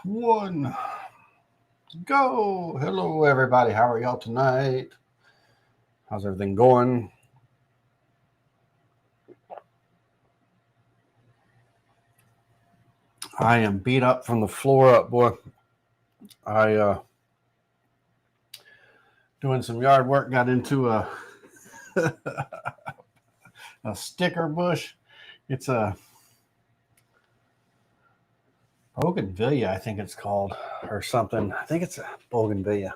One, go. Hello, everybody. How are y'all tonight? How's everything going? I am beat up from the floor up, boy. I doing some yard work, got into a a sticker bush. It's a bougainvillea, I think it's called, or something. I think it's a bougainvillea.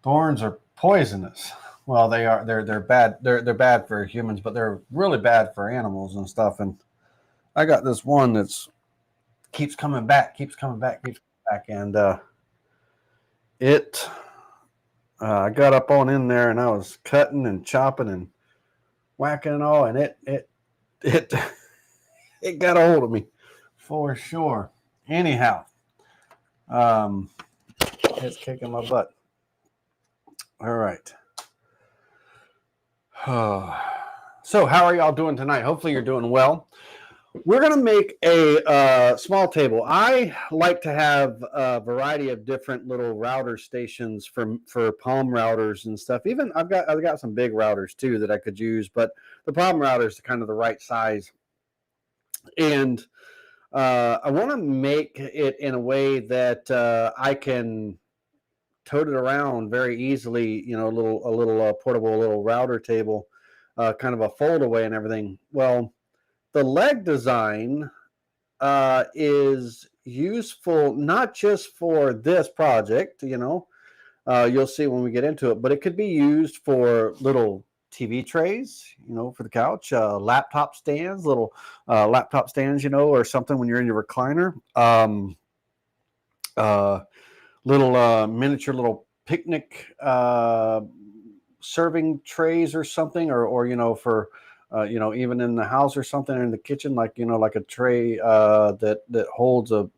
Thorns are poisonous. Well, they are. They're bad. They're bad for humans, but they're really bad for animals and stuff. And I got this one that's keeps coming back, and I got up on in there and I was cutting and chopping and whacking and all, and it it got a hold of me for sure. Anyhow, it's kicking my butt. All right. So how are y'all doing tonight? Hopefully you're doing well. We're going to make a small table. I like to have a variety of different little router stations for palm routers and stuff. Even I've got some big routers too that I could use, but the palm router is kind of the right size. And I want to make it in a way that I can tote it around very easily. You know, a little portable little router table, kind of a fold away and everything. Well, the leg design is useful not just for this project, you'll see when we get into it, but it could be used for little TV trays, for the couch, laptop stands, little laptop stands, or something when you're in your recliner, little miniature little picnic serving trays or something, or for even in the house or something, in the kitchen, like a tray that holds a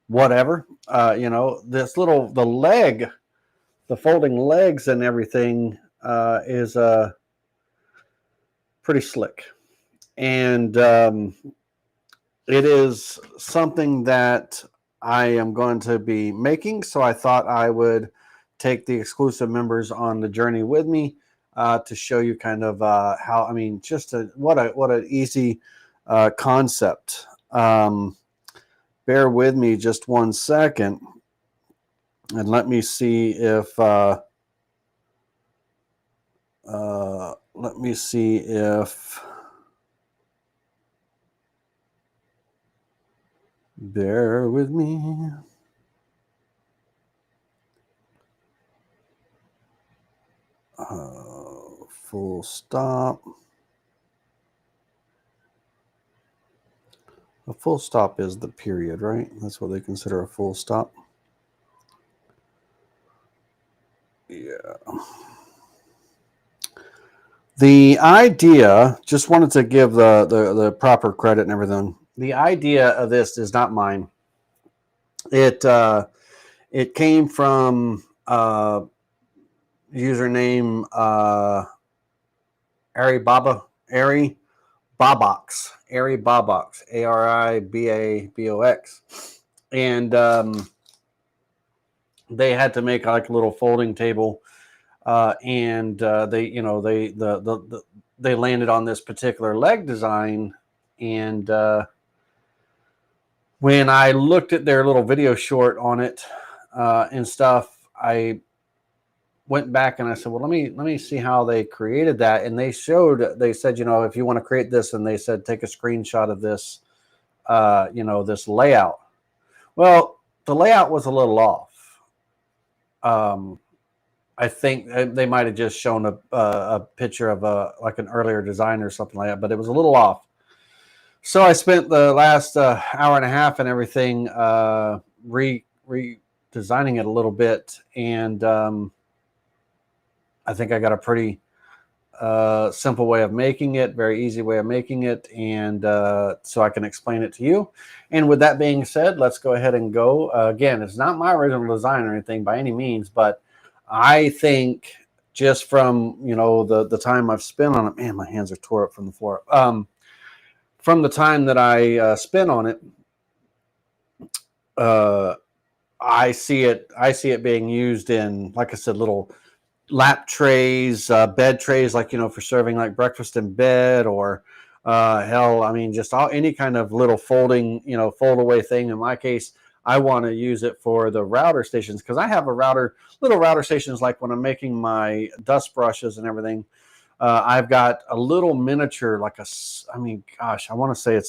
whatever, the folding legs and everything is pretty slick, and it is something that I am going to be making. So I thought I would take the exclusive members on the journey with me. To show you kind of how, what an easy concept. Bear with me just 1 second, and let me see if bear with me. Full stop. A full stop is the period, right? That's what they consider a full stop. Yeah. The idea, just wanted to give the proper credit and everything. The idea of this is not mine. It came from username Ari Babox, ARIBABOX, and they had to make like a little folding table, and they landed on this particular leg design, and when I looked at their little video short on it and stuff, I went back and I said, well, let me see how they created that. And they said, if you want to create this, and they said, take a screenshot of this, this layout. Well, the layout was a little off. I think they might have just shown a picture of like an earlier design or something like that, but it was a little off. So I spent the last hour and a half and everything redesigning it a little bit, and I think I got a pretty simple way of making it, very easy way of making it, and so I can explain it to you. And with that being said, let's go ahead and go. Again, it's not my original design or anything by any means, but I think just from the time I've spent on it, man, my hands are tore up from the floor. From the time that I spent on it, I see it being used in, like I said, little lap trays, bed trays, like, for serving like breakfast in bed, or hell, I mean, just any kind of little folding, fold away thing. In my case, I want to use it for the router stations, because I have little router stations, like when I'm making my dust brushes and everything. I've got a little miniature, I mean, gosh, I want to say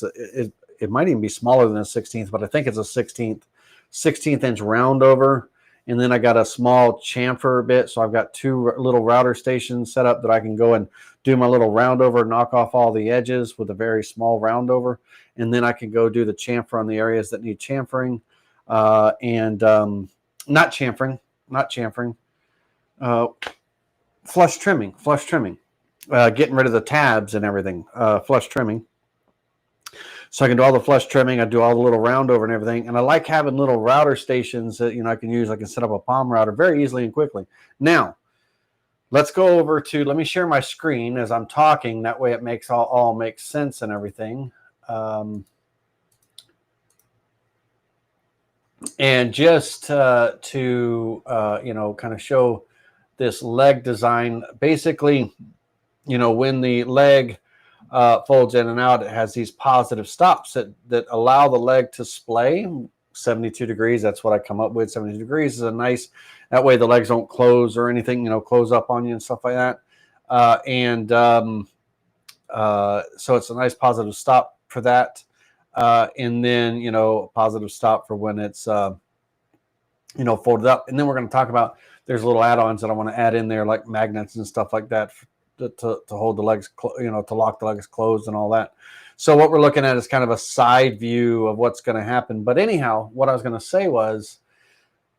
it might even be smaller than a 16th, but I think it's a 16th inch round over. And then I got a small chamfer bit. So I've got two little router stations set up that I can go and do my little round over, knock off all the edges with a very small round over. And then I can go do the chamfer on the areas that need chamfering, and not chamfering, flush trimming, getting rid of the tabs and everything, flush trimming. So I can do all the flush trimming. I do all the little round over and everything. And I like having little router stations that, I can use. I can set up a palm router very easily and quickly. Now, let's go over to, let me share my screen as I'm talking. That way it makes all makes sense and everything. And just to, kind of show this leg design, basically, when the leg folds in and out, it has these positive stops that allow the leg to splay 72 degrees. That's what I come up with. 72 degrees is a nice, that way the legs don't close or anything, close up on you and stuff like that. So it's a nice positive stop for that. And then, positive stop for when it's, folded up. And then we're going to talk about, there's little add-ons that I want to add in there, like magnets and stuff like that, to hold the legs, to lock the legs closed and all that. So what we're looking at is kind of a side view of what's going to happen. But anyhow, what I was going to say was,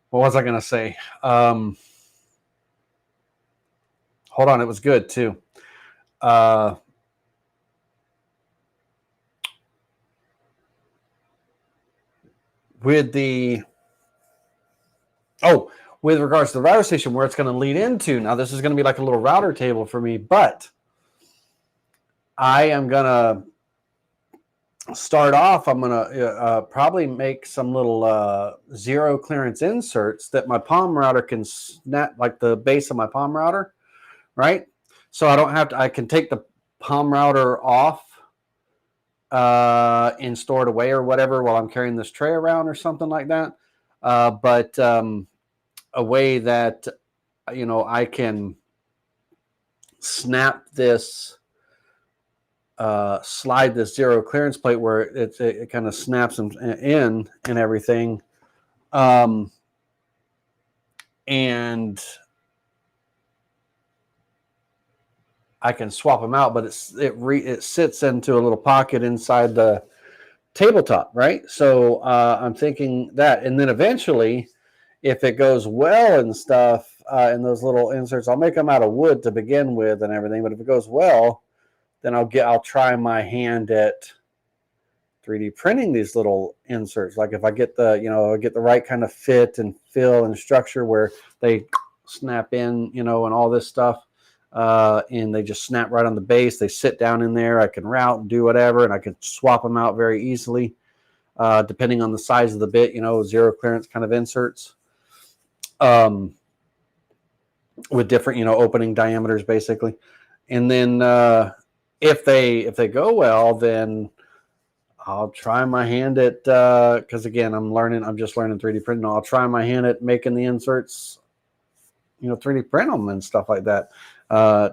what was I going to say? Hold on, it was good too. With regards to the router station, where it's going to lead into, now this is going to be like a little router table for me, but I am going to start off, I'm going to probably make some little zero clearance inserts that my palm router can snap, like the base of my palm router, right? So I don't have to, I can take the palm router off and store it away or whatever while I'm carrying this tray around or something like that. But a way that, I can snap this, slide this zero clearance plate where it kind of snaps in and everything. And I can swap them out, but it sits into a little pocket inside the tabletop, right? So I'm thinking that, and then eventually, if it goes well and stuff, and those little inserts, I'll make them out of wood to begin with and everything. But if it goes well, then I'll try my hand at 3D printing these little inserts. Like if I get the right kind of fit and feel and structure where they snap in, and all this stuff, and they just snap right on the base. They sit down in there. I can route and do whatever, and I can swap them out very easily, depending on the size of the bit. Zero clearance kind of inserts. With different, opening diameters basically. And then if they go well, then I'll try my hand at, because again, I'm just learning 3D printing. I'll try my hand at making the inserts, 3D print them and stuff like that.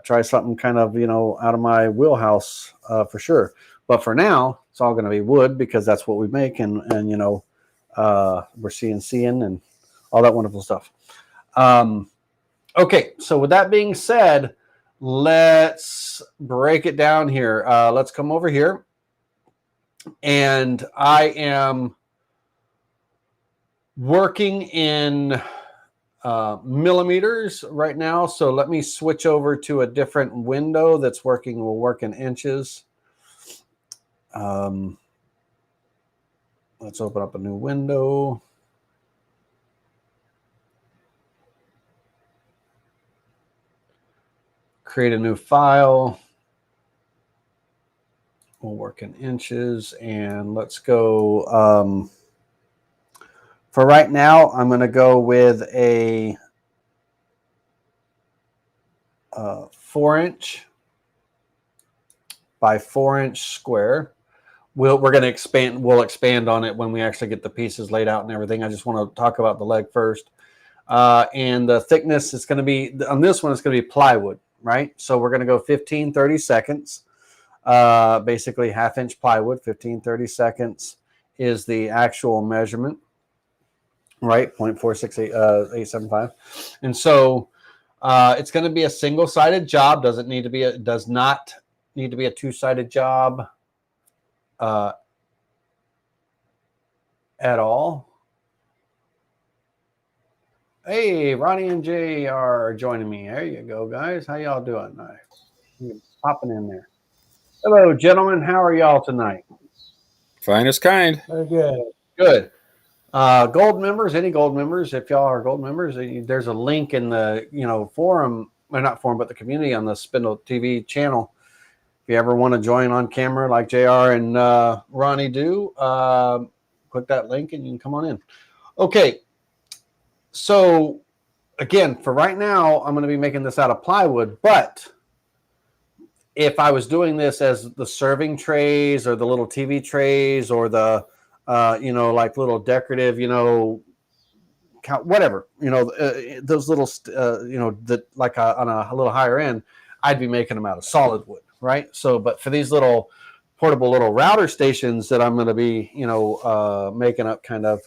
Try something kind of, out of my wheelhouse for sure. But for now, it's all going to be wood because that's what we make. And we're CNCing and all that wonderful stuff. Okay, so with that being said, let's break it down here. Let's come over here. And I am working in millimeters right now. So let me switch over to a different window that's working. We'll work in inches. Let's open up a new window. Create a new file. We'll work in inches and let's go For right now, I'm going to go with a 4-inch by 4-inch square. We're going to expand. We'll expand on it when we actually get the pieces laid out and everything. I just want to talk about the leg first. And the thickness is going to be, on this one, it's going to be plywood, right? So we're going to go 15, 30 seconds. Basically 1/2-inch plywood, 15, 30 seconds is the actual measurement, right? 0.46875. And so it's going to be a single-sided job. Does not need to be a two-sided job at all. Hey, Ronnie and Jay are joining me. There you go, guys. How y'all doing? Popping in there. Hello, gentlemen. How are y'all tonight? Fine as kind. Very good. Good. Gold members, any gold members, if y'all are gold members, there's a link in the forum, or not forum, but the community on the Spindle TV channel. If you ever want to join on camera like JR and Ronnie do, click that link and you can come on in. Okay. So again, for right now, I'm going to be making this out of plywood, but if I was doing this as the serving trays or the little TV trays or the, like little decorative, whatever, those little, that like on a little higher end, I'd be making them out of solid wood, right? So, but for these little portable little router stations that I'm going to be, making up kind of,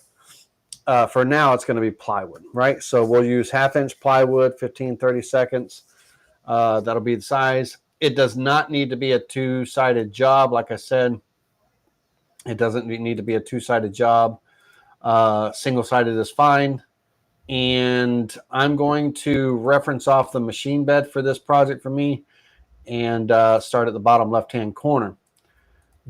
for now, it's going to be plywood, right? So we'll use 1/2-inch plywood, 15, 30 seconds. That'll be the size. It does not need to be a two-sided job. Like I said, it doesn't need to be a two-sided job. Single-sided is fine. And I'm going to reference off the machine bed for this project for me and start at the bottom left-hand corner.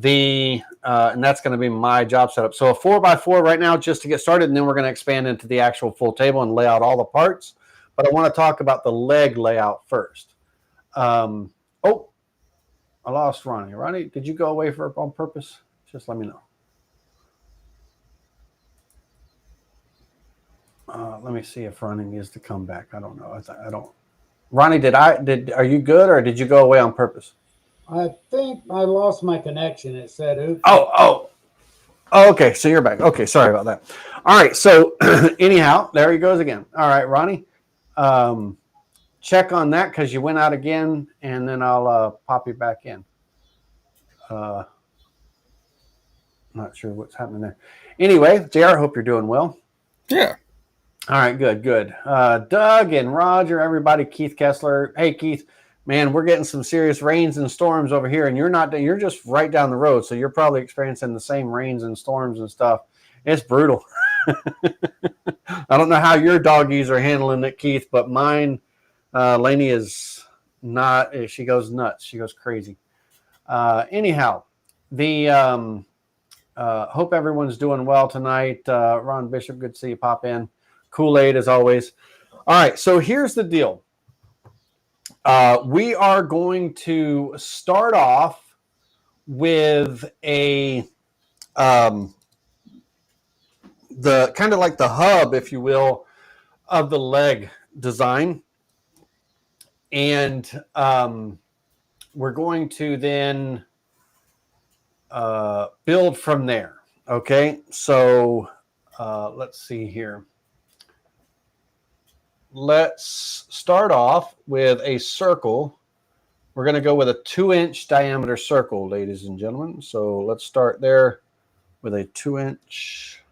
And that's going to be my job setup. So a 4x4 right now just to get started, and then we're going to expand into the actual full table and lay out all the parts. But I want to talk about the leg layout first. Oh, I lost Ronnie. Ronnie, did you go away on purpose? Just let me know. Let me see if Ronnie needs to come back. I don't know. I don't. Ronnie, are you good or did you go away on purpose? I think I lost my connection. It said, oops. Oh, okay. So you're back. Okay. Sorry about that. All right. So anyhow, there he goes again. All right, Ronnie. Check on that because you went out again, and then I'll pop you back in. Not sure what's happening there. Anyway, JR, hope you're doing well. Yeah. All right, good. Doug and Roger, everybody, Keith Kessler. Hey, Keith, man, we're getting some serious rains and storms over here, and you're just right down the road, so you're probably experiencing the same rains and storms and stuff. It's brutal. I don't know how your doggies are handling it, Keith, but mine, Lainey is not. She goes nuts. She goes crazy. Anyhow, hope everyone's doing well tonight. Ron Bishop, good to see you pop in. Kool-Aid as always. All right, so here's the deal. We are going to start off with the kind of like the hub, if you will, of the leg design. And we're going to then build from there. Okay, so let's see here. Let's start off with a circle. We're going to go with a 2-inch diameter circle, ladies and gentlemen. So let's start there with a 2-inch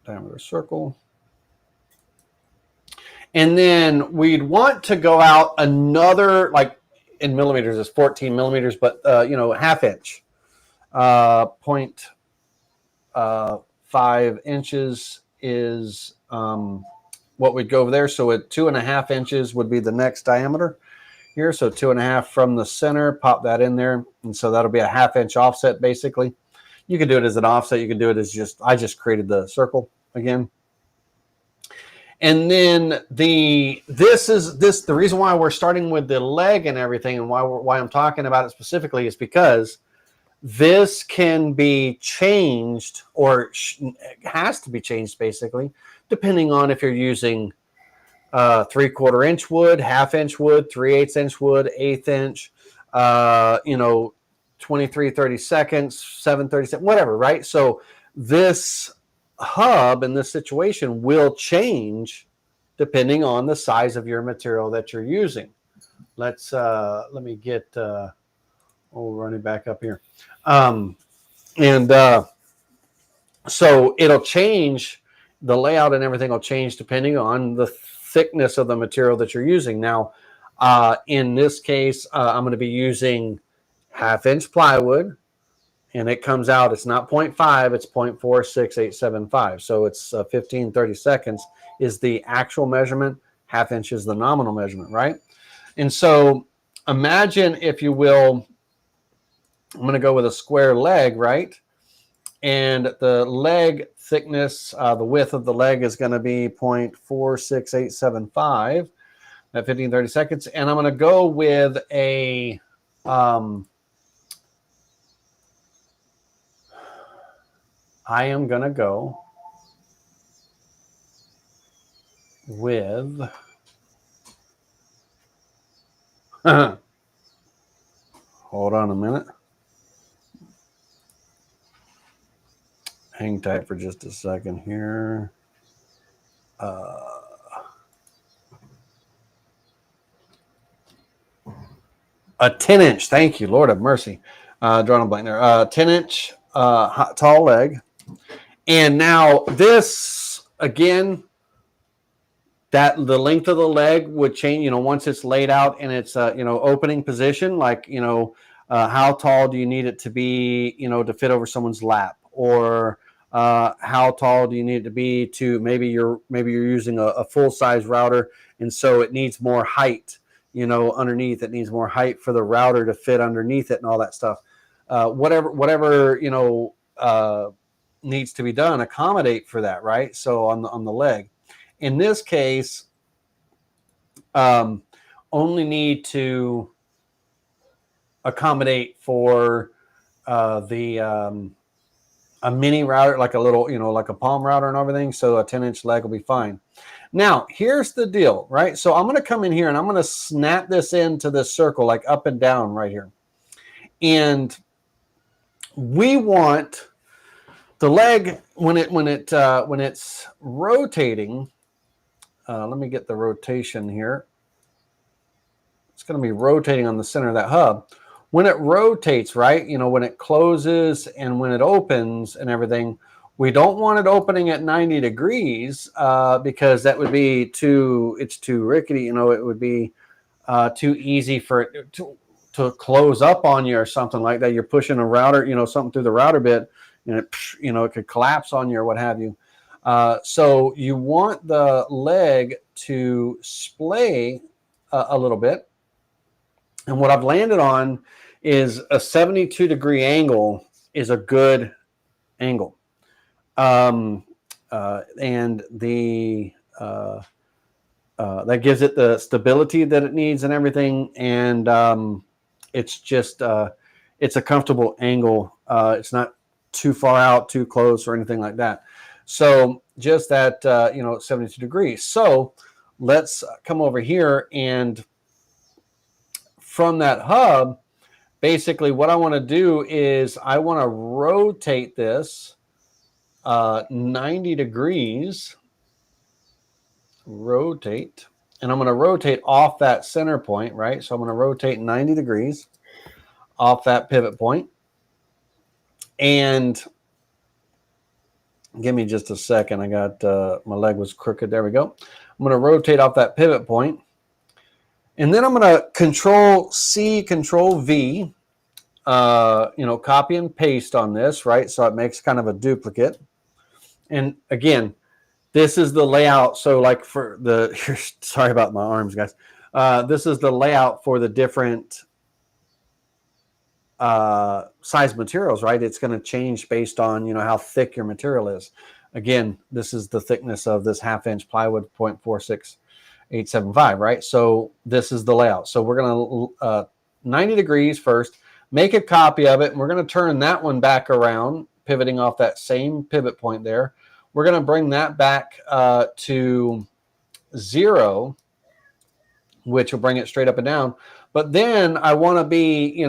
diameter circle. And then we'd want to go out another, like in millimeters, it's 14 millimeters, but 1/2 inch. 0.5 inches is what we'd go over there. So at 2.5 inches would be the next diameter here. So 2.5 from the center, pop that in there. And so that'll be a 1/2 inch offset basically. You can do it as an offset. You can do it as I just created the circle again. And then the reason why we're starting with the leg and everything and why I'm talking about it specifically is because this can be changed, or has to be changed basically, depending on if you're using 3/4 inch wood, 1/2 inch wood, 3/8 inch wood, 1/8 inch, 23 30 seconds, 7 30 seconds, whatever, right? So this hub in this situation will change depending on the size of your material that you're using. Let me get running back up here. So it'll change, the layout and everything will change depending on the thickness of the material that you're using. Now, in this case, I'm going to be using 1/2 inch plywood, and it comes out, it's not 0.5, it's 0.46875. So it's 15, 30 seconds is the actual measurement. 1/2 inch is the nominal measurement, right? And so imagine, if you will, I'm going to go with a square leg, right? And the leg thickness, the width of the leg is going to be 0.46875 at 15, 30 seconds. And I'm going to go with a, I am going to go with, hold on a minute. Hang tight for just a second here. A 10 inch, thank you, Lord have mercy. Drawing a blank there. 10 inch tall leg. And now this, again, that the length of the leg would change, once it's laid out in its, opening position, like, how tall do you need it to be, to fit over someone's lap? Or how tall do you need it to be to, maybe you're using a full size router, and so it needs more height, underneath. It needs more height for the router to fit underneath it and all that stuff. Whatever needs to be done, accommodate for that, right? So on the leg, in this case, only need to accommodate for a mini router, like a little, like a palm router and everything. So a 10 inch leg will be fine. Now, here's the deal, right? So I'm going to come in here and I'm going to snap this into this circle, like up and down right here. And we want the leg, when it's rotating, let me get the rotation here. It's going to be rotating on the center of that hub. When it rotates, right, when it closes and when it opens and everything, we don't want it opening at 90 degrees because that would be it's too rickety. It would be too easy for it to close up on you or something like that. You're pushing a router, something through the router bit, and it could collapse on you or what have you. So you want the leg to splay a little bit. And what I've landed on is a 72-degree angle is a good angle. And the that gives it the stability that it needs and everything. And it's just it's a comfortable angle. It's not too far out, too close, or anything like that. So just that 72 degrees. So let's come over here, and from that hub, basically what I want to do is I want to rotate this 90 degrees. Rotate. And I'm going to rotate off that center point, right? So I'm going to rotate 90 degrees off that pivot point. And give me just a second. I got my leg was crooked. There we go. I'm going to rotate off that pivot point. And then I'm going to Control C, Control V, copy and paste on this, right? So it makes kind of a duplicate. And again, this is the layout. So like for the, sorry about my arms, guys. This is the layout for the different size materials, right? It's going to change based on, how thick your material is. Again, this is the thickness of this 1/2 inch plywood, 0.46875, right? So this is the layout. So we're going to 90 degrees first. make a copy of it, and we're going to turn that one back around, pivoting off that same pivot point there. We're going to bring that back to 0, which will bring it straight up and down. But then I want to be,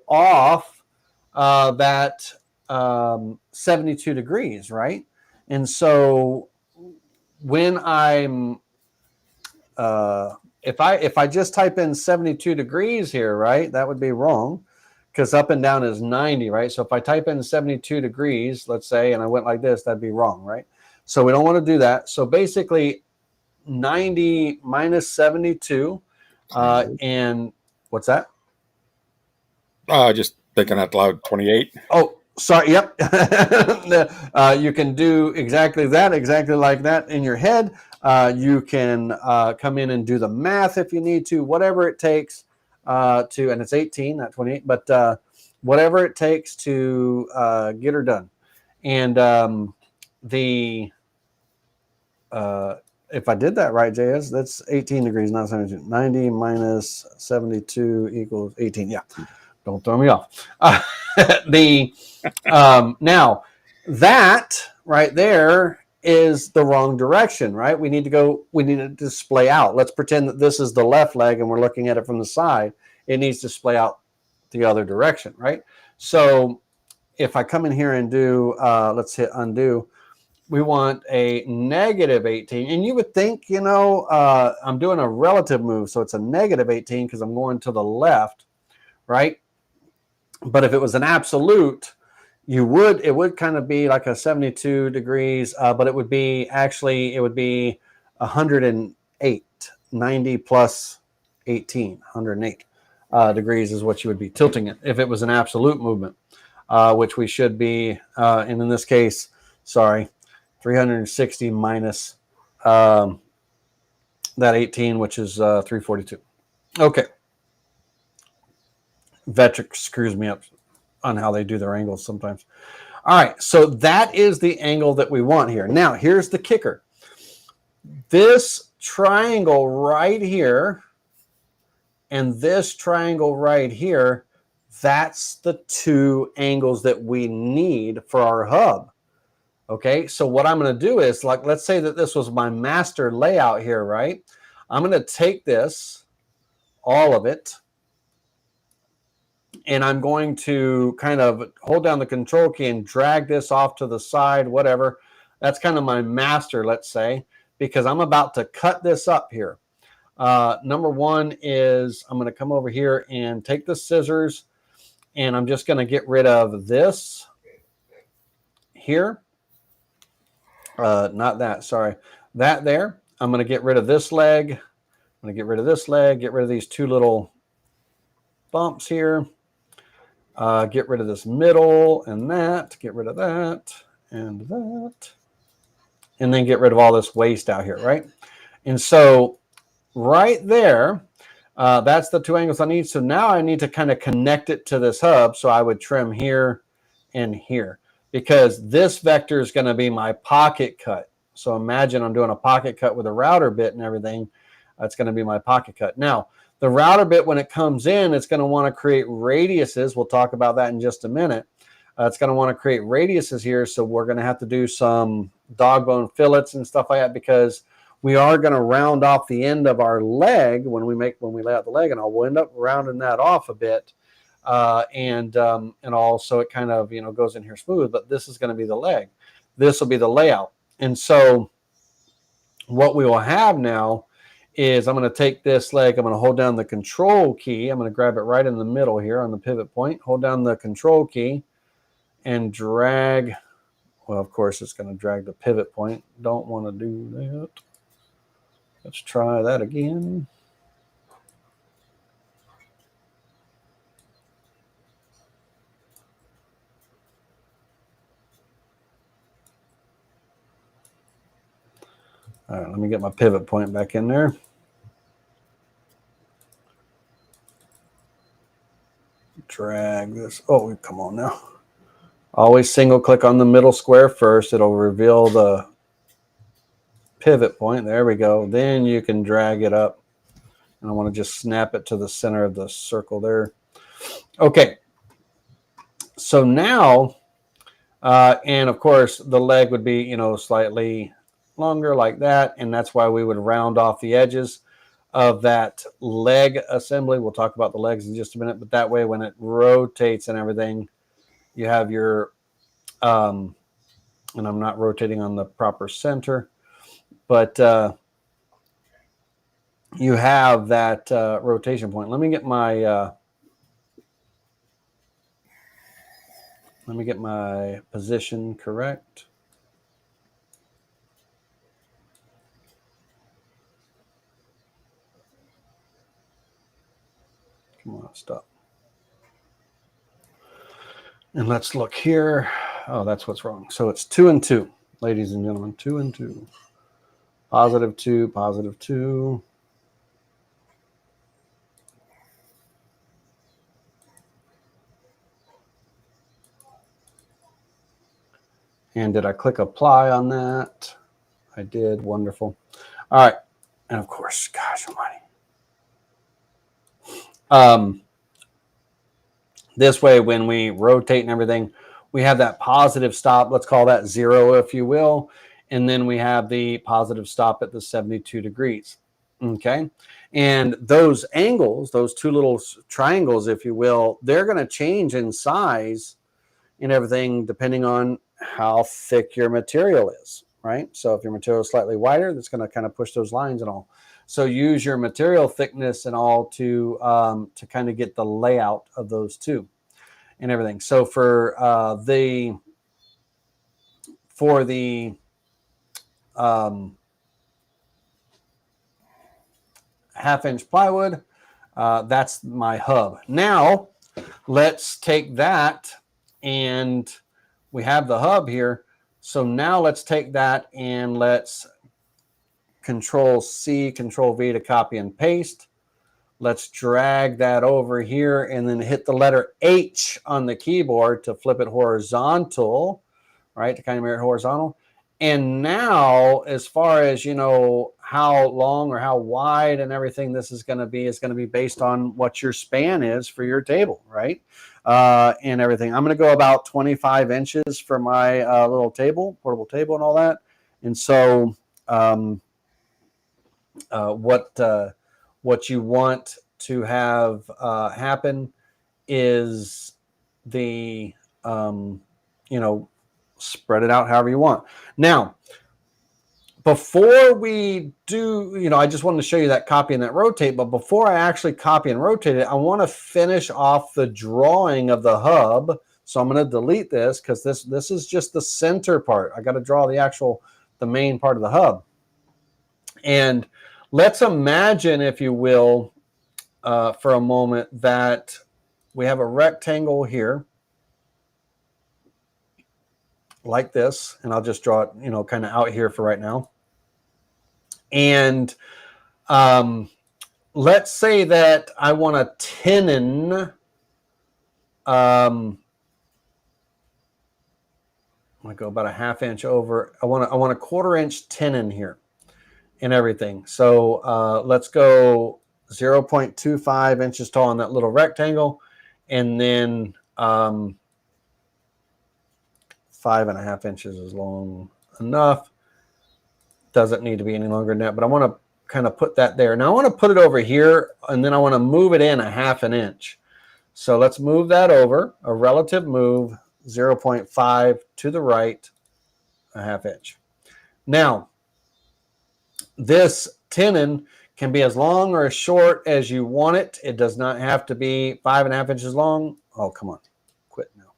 off that 72 degrees, right? And so when I'm, if I just type in 72 degrees here, right, that would be wrong because up and down is 90, right? So if I type in 72 degrees, let's say, and I went like this, that'd be wrong, right? So we don't want to do that. So basically 90 minus 72, and what's that? Just thinking out loud, 28. Oh, sorry. Yep. You can do exactly like that in your head. You can come in and do the math if you need to, whatever it takes and it's 18, not 28, but whatever it takes to get her done. And if I did that right, JS, that's 18 degrees, not 72. 90 minus 72 equals 18. Yeah. Don't throw me off. Now that right there is the wrong direction, right? We need to display out. Let's pretend that this is the left leg and we're looking at it from the side. It needs to display out the other direction, right? So if I come in here and do, let's hit undo, we want a negative 18. And you would think, I'm doing a relative move. So it's a negative 18 because I'm going to the left, right? But if it was an absolute, it would kind of be like a 72 degrees, but it would be 108, 90 plus 18, 108 degrees is what you would be tilting it if it was an absolute movement, which we should be, and in this case, 360 minus that 18, which is 342. Okay. Vectric screws me up on how they do their angles sometimes. All right, so that is the angle that we want here. Now, here's the kicker. This triangle right here and this triangle right here, that's the two angles that we need for our hub. Okay, so what I'm going to do is, like, let's say that this was my master layout here, right? I'm going to take this, all of it, and I'm going to kind of hold down the control key and drag this off to the side, whatever. That's kind of my master, let's say, because I'm about to cut this up here. Number one is I'm going to come over here and take the scissors, and I'm just going to get rid of this here. Not that, sorry. That there. I'm going to get rid of this leg. I'm going to get rid of this leg, get rid of these two little bumps here. Get rid of this middle and that, get rid of that and that, and then get rid of all this waste out here, right? And so right there, that's the two angles I need. So now I need to kind of connect it to this hub. So I would trim here and here because this vector is going to be my pocket cut. So imagine I'm doing a pocket cut with a router bit and everything. That's going to be my pocket cut. Now, the router bit, when it comes in, it's going to want to create radiuses. We'll talk about that in just a minute. It's going to want to create radiuses here. So we're going to have to do some dog bone fillets and stuff like that because we are going to round off the end of our leg when we lay out the leg, and I'll end up rounding that off a bit. And also it kind of, goes in here smooth, but this is going to be the leg. This will be the layout. And so what we will have now is I'm going to take this leg, I'm going to hold down the control key. I'm going to grab it right in the middle here on the pivot point, hold down the control key and drag. Well, of course, it's going to drag the pivot point. Don't want to do that. Let's try that again. All right, let me get my pivot point back in there. Drag this. Oh, come on now. Always single click on the middle square first. It'll reveal the pivot point. There we go. Then you can drag it up. And I want to just snap it to the center of the circle there. Okay. So now, and of course, the leg would be, slightly longer like that. And that's why we would round off the edges of that leg assembly. We'll talk about the legs in just a minute, but that way when it rotates and everything, you have your, and I'm not rotating on the proper center, but you have that rotation point. Let me get my position correct. Come on, stop. And let's look here. Oh, that's what's wrong. So it's 2 and 2, ladies and gentlemen, 2 and 2. Positive 2, positive 2. And did I click apply on that? I did. Wonderful. All right. And of course, gosh almighty. This way, when we rotate and everything, we have that positive stop. Let's call that 0, if you will. And then we have the positive stop at the 72 degrees. Okay. And those angles, those two little triangles, if you will, they're going to change in size and everything depending on how thick your material is, right? So if your material is slightly wider, that's going to kind of push those lines and all. So use your material thickness and all to kind of get the layout of those two and everything. So for the half-inch plywood, that's my hub. Now let's take that, and we have the hub here. So now let's take that and let's Control C, Control V to copy and paste. Let's drag that over here and then hit the letter H on the keyboard to flip it horizontal, right? To kind of mirror it horizontal. And now, as far as, how long or how wide and everything this is going to be based on what your span is for your table, right? And everything. I'm going to go about 25 inches for my little table, portable table and all that. And so what you want to have happen is the, spread it out however you want. Now, before we do, I just wanted to show you that copy and that rotate, but before I actually copy and rotate it, I want to finish off the drawing of the hub. So I'm going to delete this because this is just the center part. I got to draw the main part of the hub. And let's imagine, if you will, for a moment, that we have a rectangle here like this, and I'll just draw it, kind of out here for right now. And let's say that I want a tenon. I'm gonna go about a ½ inch over. I want a 1/4 inch tenon here and everything. So let's go 0.25 inches tall on that little rectangle, and then 5.5 inches is long enough. Doesn't need to be any longer than that, but I want to kind of put that there. Now I want to put it over here, and then I want to move it in 1/2 inch. So let's move that over, a relative move, 0.5 to the right, 1/2 inch. Now, this tenon can be as long or as short as you want it. It does not have to be 5.5 inches long. Oh, come on. Quit now.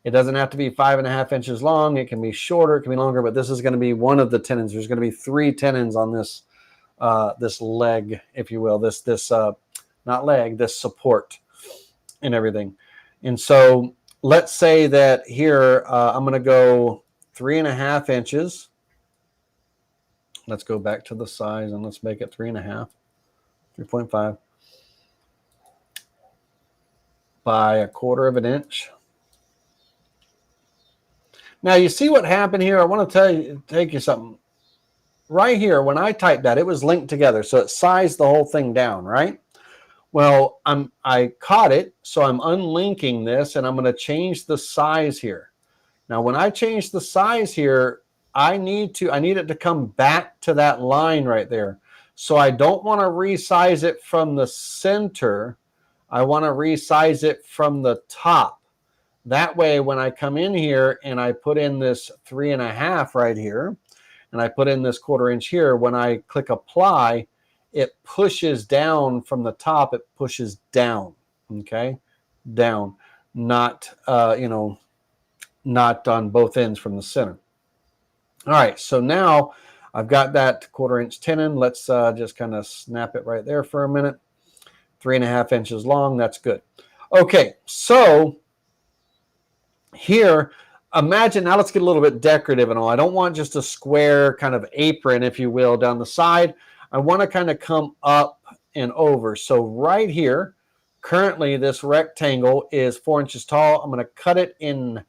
It doesn't have to be 5.5 inches long. It can be shorter. It can be longer, but this is going to be one of the tenons. There's going to be 3 tenons on this this leg, if you will, this not leg, this support and everything. And so let's say that here I'm going to go 3.5 inches. Let's go back to the size and let's make it 3.5, 3.5 by 1/4 inch. Now you see what happened here. I want to take you something. Right here, when I typed that, it was linked together, so it sized the whole thing down, right? Well, I caught it, so I'm unlinking this, and I'm going to change the size here. Now, when I change the size here, I need it to come back to that line right there. So I don't want to resize it from the center. I want to resize it from the top. That way, when I come in here and I put in this 3.5 right here, and I put in this 1/4 inch here, when I click apply, it pushes down from the top. It pushes down, okay, down, not not on both ends from the center. All right, so now I've got that 1/4 inch tenon. Let's just kind of snap it right there for a minute. 3.5 inches long. That's good. Okay, so here, imagine now. Let's get a little bit decorative and all. I don't want just a square kind of apron, if you will, down the side. I want to kind of come up and over. So right here, currently this rectangle is 4 inches tall. I'm going to cut it in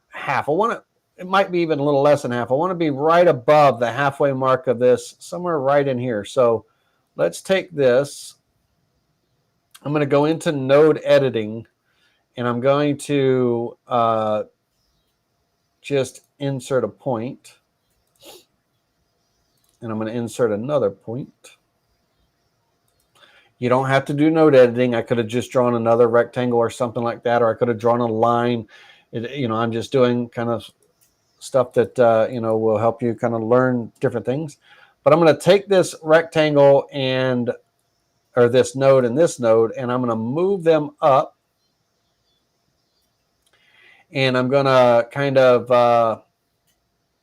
half. It might be even a little less than half. I want to be right above the halfway mark of this, somewhere right in here. So let's take this. I'm going to go into node editing, and I'm going to just insert a point. And I'm going to insert another point. You don't have to do node editing. I could have just drawn another rectangle or something like that, or I could have drawn a line. I'm just doing kind of stuff that, will help you kind of learn different things. But I'm going to take this rectangle or this node and this node, and I'm going to move them up. And I'm going to kind of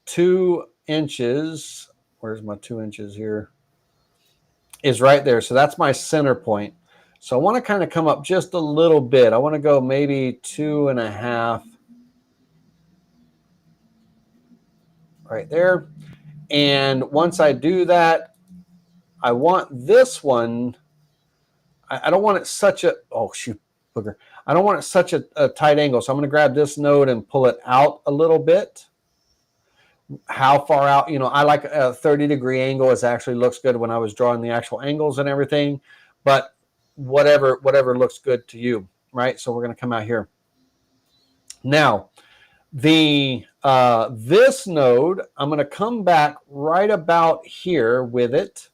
2 inches. Where's my 2 inches here? Is right there. So that's my center point. So I want to kind of come up just a little bit. I want to go maybe 2.5 right there. And once I do that, I want this one. I don't want it such a, oh shoot, booger. I don't want it such a tight angle. So I'm going to grab this node and pull it out a little bit. How far out, I like a 30-degree angle. It actually looks good when I was drawing the actual angles and everything, but whatever looks good to you, right? So we're going to come out here. Now, this node, I'm going to come back right about here with it.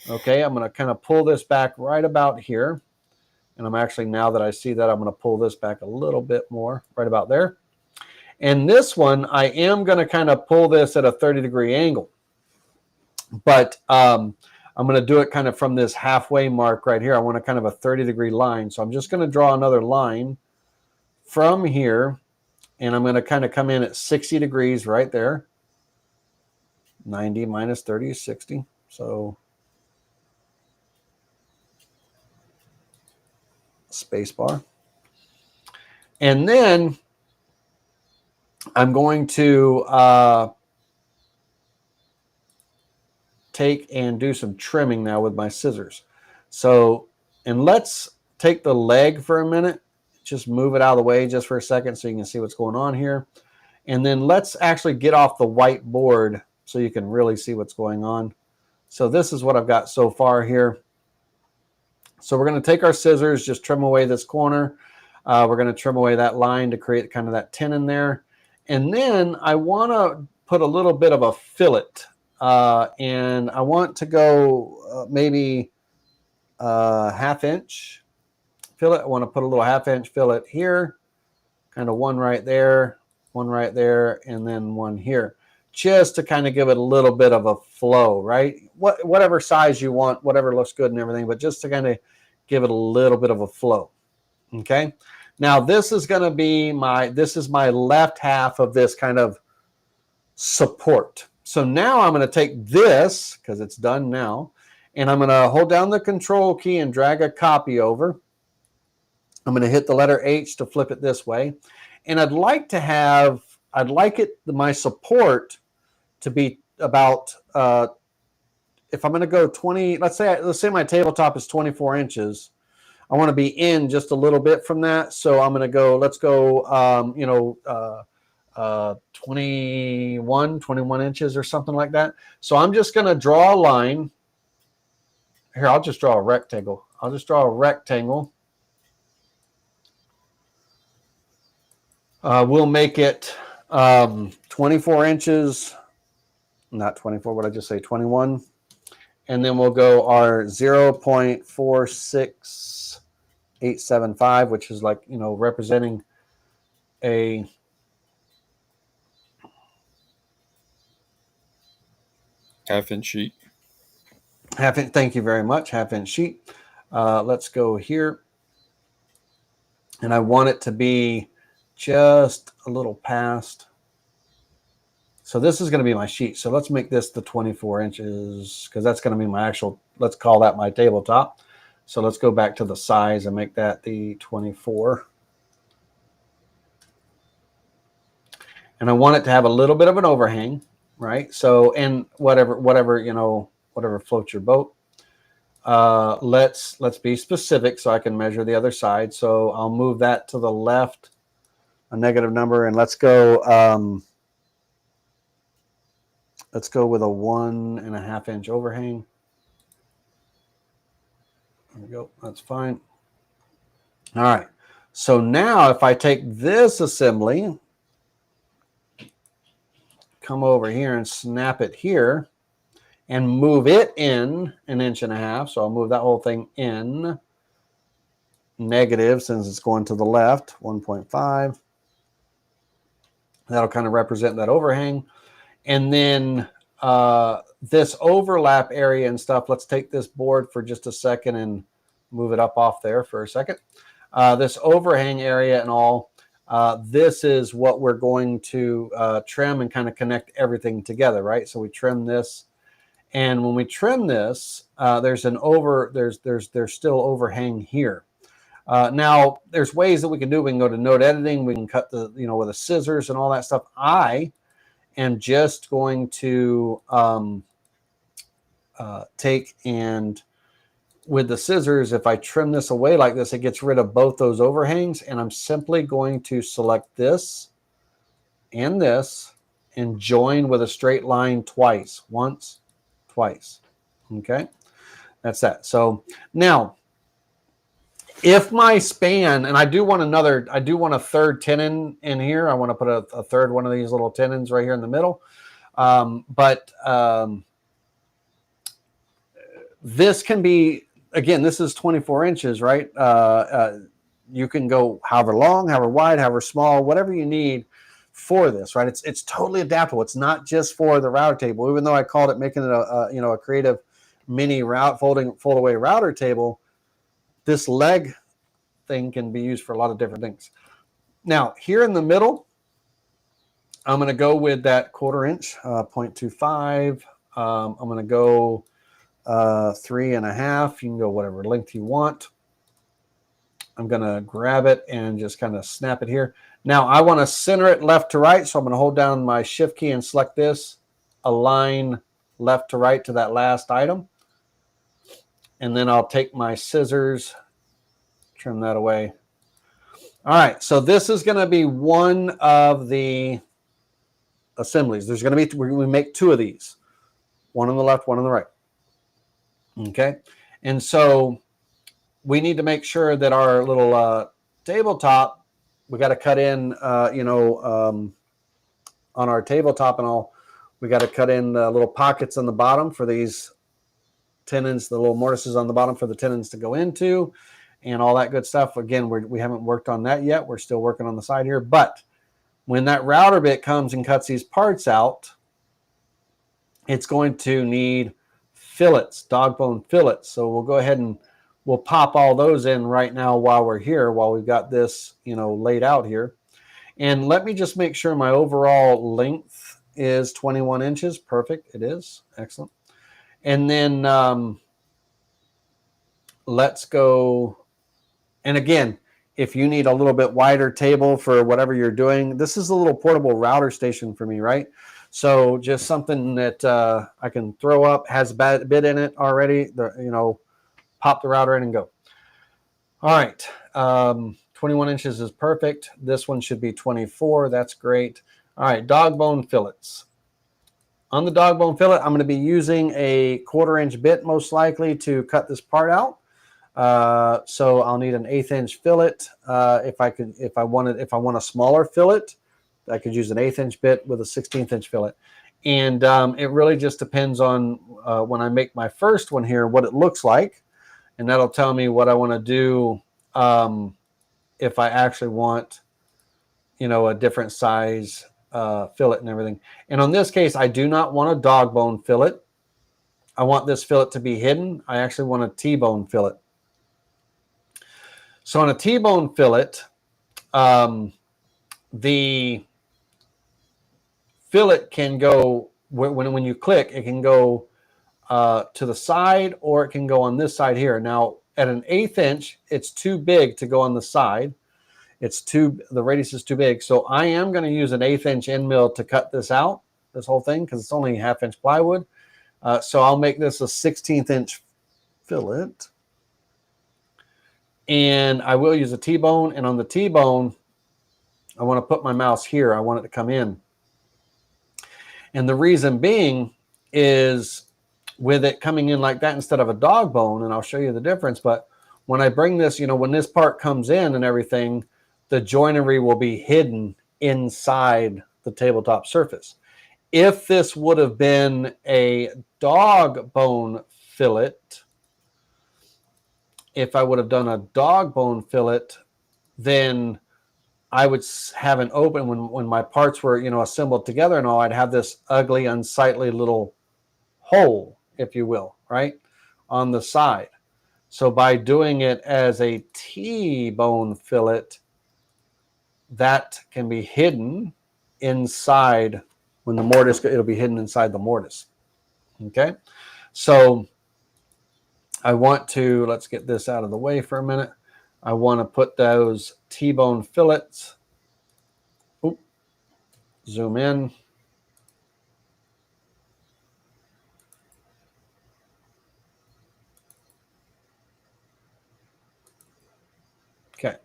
Okay, I'm going to kind of pull this back right about here. And I'm actually, now that I see that, I'm going to pull this back a little bit more, right about there. And this one, I am going to kind of pull this at a 30-degree angle. But I'm going to do it kind of from this halfway mark right here. I want a kind of a 30-degree line. So I'm just going to draw another line from here. And I'm going to kind of come in at 60 degrees right there. 90 minus 30 is 60. So space bar. And then I'm going to take and do some trimming now with my scissors. So, and let's take the leg for a minute. Just move it out of the way just for a second so you can see what's going on here. And then let's actually get off the white board so you can really see what's going on. So this is what I've got so far here. So we're going to take our scissors, just trim away this corner. We're going to trim away that line to create kind of that tenon there. And then I want to put a little bit of a fillet. And I want to go maybe ½ inch fillet. I want to put a little ½ inch fillet here. Kind of one right there, and then one here. Just to kind of give it a little bit of a flow, right? Whatever size you want, whatever looks good and everything, but just to kind of give it a little bit of a flow. Okay. Now this is going to be this is my left half of this kind of support. So now I'm going to take this, because it's done now, and I'm going to hold down the control key and drag a copy over. I'm going to hit the letter H to flip it this way. And I'd like my support to be about, if I'm going to go 20, let's say my tabletop is 24 inches. I want to be in just a little bit from that. So I'm going to go, let's go, 21 inches or something like that. So I'm just going to draw a line. Here, I'll just draw a rectangle. I'll just draw a rectangle. We'll make it 24 inches, not 24, what did I just say, 21. And then we'll go our 0.46875, which is like, representing a half-inch sheet. Half-inch, thank you very much, half-inch sheet. Let's go here. And I want it to be just a little past. So this is going to be my sheet. So let's make this the 24 inches because that's going to be my actual, let's call that my tabletop. So let's go back to the size and make that the 24. And I want it to have a little bit of an overhang, right? So, and whatever, whatever floats your boat. Let's be specific so I can measure the other side. So I'll move that to the left, a negative number, and let's go with a 1.5 inch overhang. There we go. That's fine. All right. So now if I take this assembly, come over here and snap it here and move it in 1.5 inches. So I'll move that whole thing in negative since it's going to the left, 1.5. That'll kind of represent that overhang. And then this overlap area and stuff, let's take this board for just a second and move it up off there for a second. This overhang area and all, this is what we're going to trim and kind of connect everything together, right? So we trim this. And when we trim this, there's still overhang here. Now, there's ways that we can do it. We can go to node editing. We can cut the, with the scissors and all that stuff. I am just going to take and with the scissors, if I trim this away like this, it gets rid of both those overhangs. And I'm simply going to select this and this and join with a straight line twice. Once, twice. Okay, that's that. So now, if my span, and I do want a third tenon in here. I want to put a third one of these little tenons right here in the middle. This can be, again, this is 24 inches, right? You can go however long, however wide, however small, whatever you need for this, right? It's totally adaptable. It's not just for the router table. Even though I called it making it a creative mini fold away router table, this leg thing can be used for a lot of different things. Now, here in the middle, I'm going to go with that 1/4 inch, 0.25. I'm going to go 3.5. You can go whatever length you want. I'm going to grab it and just kind of snap it here. Now, I want to center it left to right, so I'm going to hold down my shift key and select this, align left to right to that last item. And then I'll take my scissors, trim that away. All right, so this is going to be one of the assemblies. There's going to be, we make two of these, one on the left, one on the right. Okay, and so we need to make sure that our little tabletop, we got to cut in, on our tabletop and all, we got to cut in the little pockets on the bottom for these tenons, the little mortises on the bottom for the tenons to go into and all that good stuff. Again, we haven't worked on that yet. We're still working on the side here. But when that router bit comes and cuts these parts out, it's going to need fillets, dog bone fillets. So we'll go ahead and we'll pop all those in right now while we're here, while we've got this, laid out here. And let me just make sure my overall length is 21 inches. Perfect. It is. Excellent. And then let's go. And again, if you need a little bit wider table for whatever you're doing, this is a little portable router station for me, right? So just something that I can throw up, has a bit in it already, pop the router in and go. All right. 21 inches is perfect. This one should be 24. That's great. All right. Dog bone fillets. On the dog bone fillet, I'm going to be using a 1/4 inch bit most likely to cut this part out. So I'll need an 1/8 inch fillet. If I want a smaller fillet, I could use an 1/8 inch bit with a 16th inch fillet. And it really just depends on when I make my first one here, what it looks like. And that'll tell me what I want to do if I actually want, a different size fillet and everything. And on this case, I do not want a dog bone fillet. I want this fillet to be hidden. I actually want a T-bone fillet. So on a T-bone fillet, the fillet can go, when you click, it can go to the side, or it can go on this side here. Now, at an 1/8 inch, it's too big to go on the side. The radius is too big. So I am going to use an 1/8 inch end mill to cut this out, this whole thing, because it's only 1/2 inch plywood. So I'll make this a 16th inch fillet. And I will use a T-bone. And on the T-bone, I want to put my mouse here. I want it to come in. And the reason being is with it coming in like that instead of a dog bone, and I'll show you the difference. But when I bring this, when this part comes in and everything, the joinery will be hidden inside the tabletop surface. If this would have been a dog bone fillet, if I would have done a dog bone fillet, then I would have an open, when my parts were, assembled together and all, I'd have this ugly, unsightly little hole, if you will, right, on the side. So by doing it as a T-bone fillet, that can be hidden inside when the mortise, it'll be hidden inside the mortise. Okay. So I want to, let's get this out of the way for a minute. I want to put those T-bone fillets. Oop, zoom in. Okay.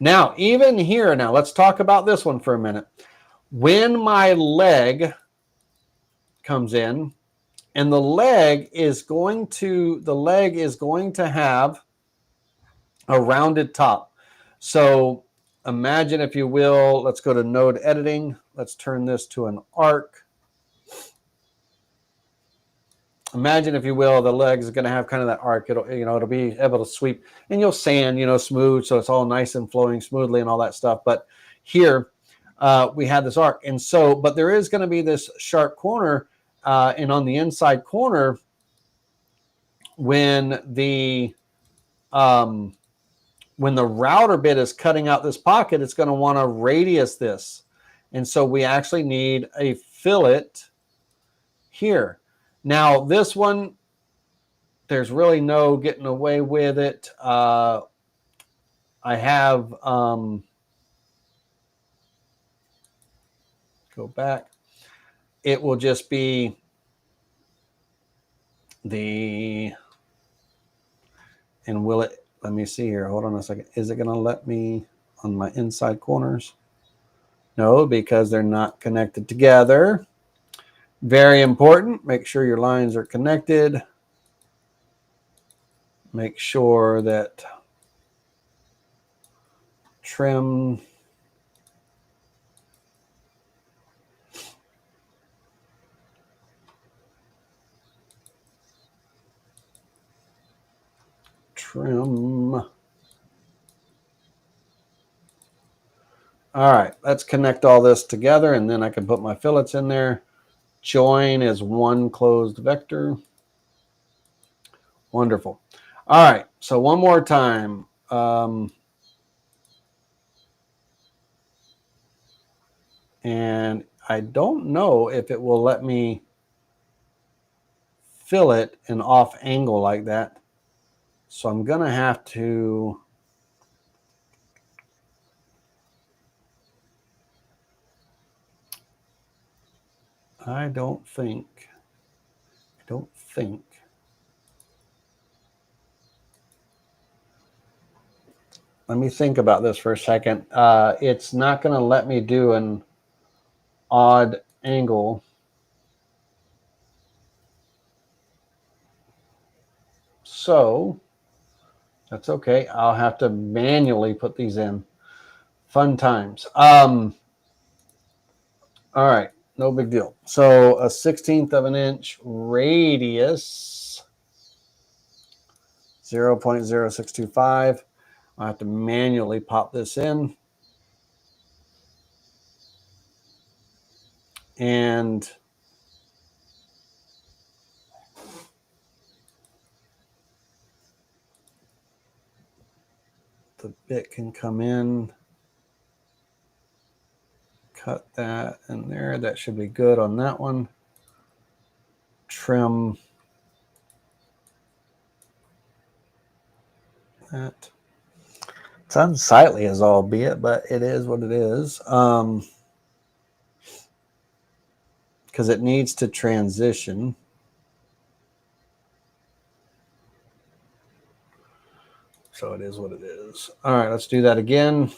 Now, even here, now let's talk about this one for a minute. When my leg comes in, and the leg is going to have a rounded top. So imagine, if you will, let's go to node editing. Let's turn this to an arc. Imagine, if you will, the leg is going to have kind of that arc. It'll be able to sweep, and you'll sand, smooth, so it's all nice and flowing smoothly and all that stuff. But here we have this arc, and so, but there is going to be this sharp corner, and on the inside corner, when the router bit is cutting out this pocket, it's going to want to radius this, and so we actually need a fillet here. Now, this one, there's really no getting away with it. I have, go back. It will just be and will it, let me see here. Hold on a second. Is it going to let me on my inside corners? No, because they're not connected together. Very important. Make sure your lines are connected. Make sure that trim All right, let's connect all this together, and then I can put my fillets in there. Join is one closed vector. Wonderful. All right, so one more time. And I don't know if it will let me fillet an off angle like that. So I'm going to have to... I don't think. Let me think about this for a second. It's not going to let me do an odd angle. So That's okay. I'll have to manually put these in. Fun times. All right. No big deal. So a 1/16 of an inch radius, 0.0625. I have to manually pop this in. And the bit can come in. Cut that in there. That should be good on that one. Trim that. It's unsightly as all be it, but it is what it is. Because it needs to transition. So it is what it is. All right, let's do that again.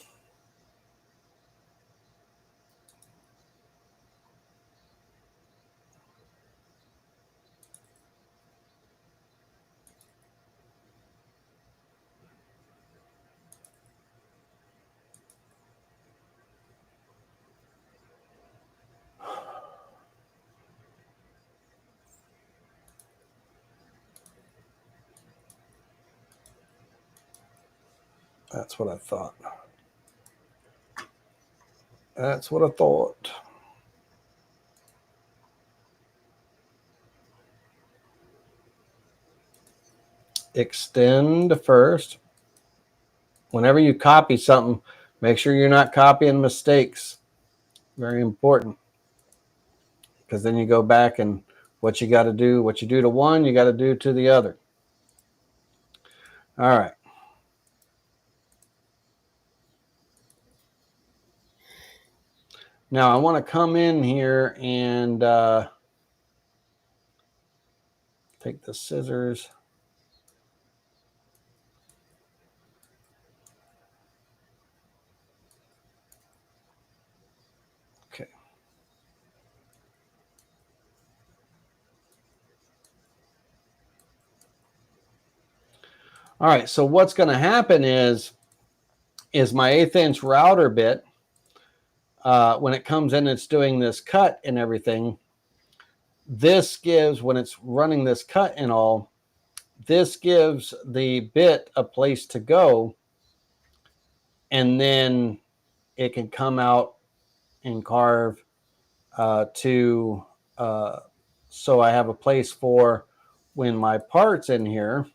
That's what I thought. That's what I thought. Extend first. Whenever you copy something, make sure you're not copying mistakes. Very important. Because then you go back and what you got to do, what you do to one, you got to do to the other. All right. Now I want to come in here and take the scissors. Okay. All right. So what's going to happen is my 1/8 inch router bit, when it comes in, it's doing this cut and everything. This gives, when it's running this cut and all, this gives the bit a place to go, and then it can come out and carve so I have a place for when my part's in here.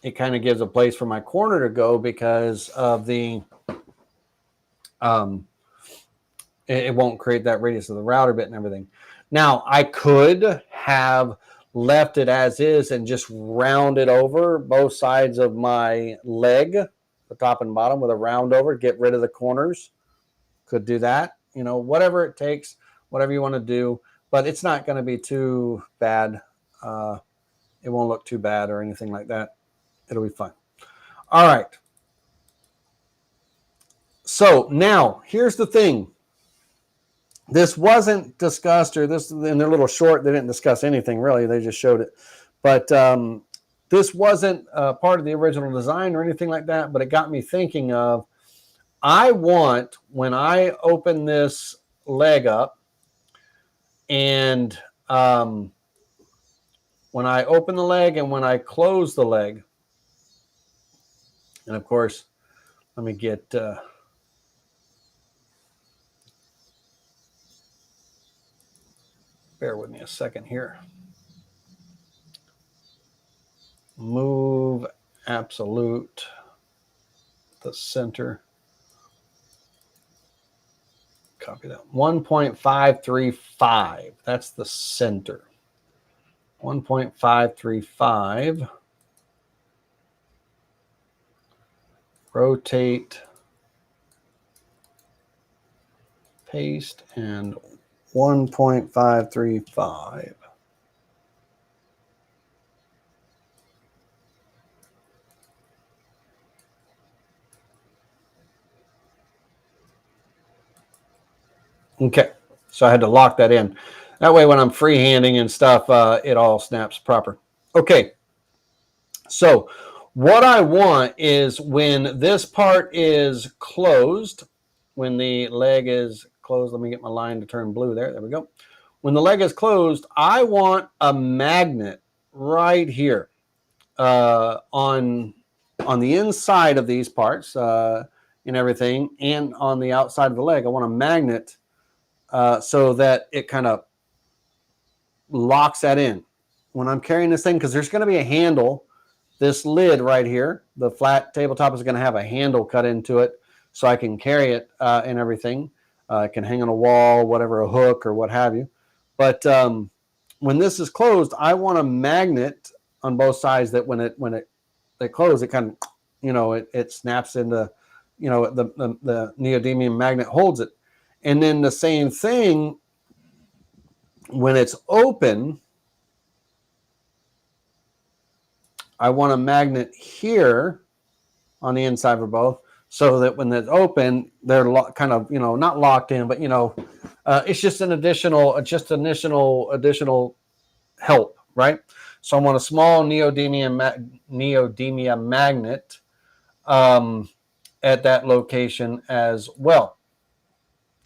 It kind of gives a place for my corner to go because of the it won't create that radius of the router bit and everything. Now, I could have left it as is and just rounded over both sides of my leg, the top and bottom, with a round over, get rid of the corners. Could do that. You know, whatever it takes, whatever you want to do. But it's not going to be too bad. It won't look too bad or anything like that. It'll be fine. All right. So now, here's the thing. This wasn't discussed, or this in their little short, they didn't discuss anything really. They just showed it. But this wasn't part of the original design or anything like that. But it got me thinking of, I want, when I open this leg up, and when I open the leg and when I close the leg, and of course, let me get... bear with me a second here. Move absolute, the center. Copy that. 1.535. That's the center. 1.535. Rotate. Paste and 1.535. Okay, so I had to lock that in. That way when I'm freehanding and stuff, it all snaps proper. Okay, so what I want is when this part is closed, when the leg is closed, let me get my line to turn blue there. There we go. When the leg is closed, I want a magnet right here on the inside of these parts and everything, and on the outside of the leg. I want a magnet so that it kind of locks that in when I'm carrying this thing, because there's going to be a handle. This lid right here, the flat tabletop, is going to have a handle cut into it so I can carry it and everything. It can hang on a wall, whatever, a hook or what have you. But when this is closed, I want a magnet on both sides that when it closes, it kind of, it snaps into, the neodymium magnet holds it. And then the same thing when it's open, I want a magnet here on the inside for both, so that when it's open, they're kind of, not locked in, but it's just an additional help, right? So I want a small neodymium magnet at that location as well.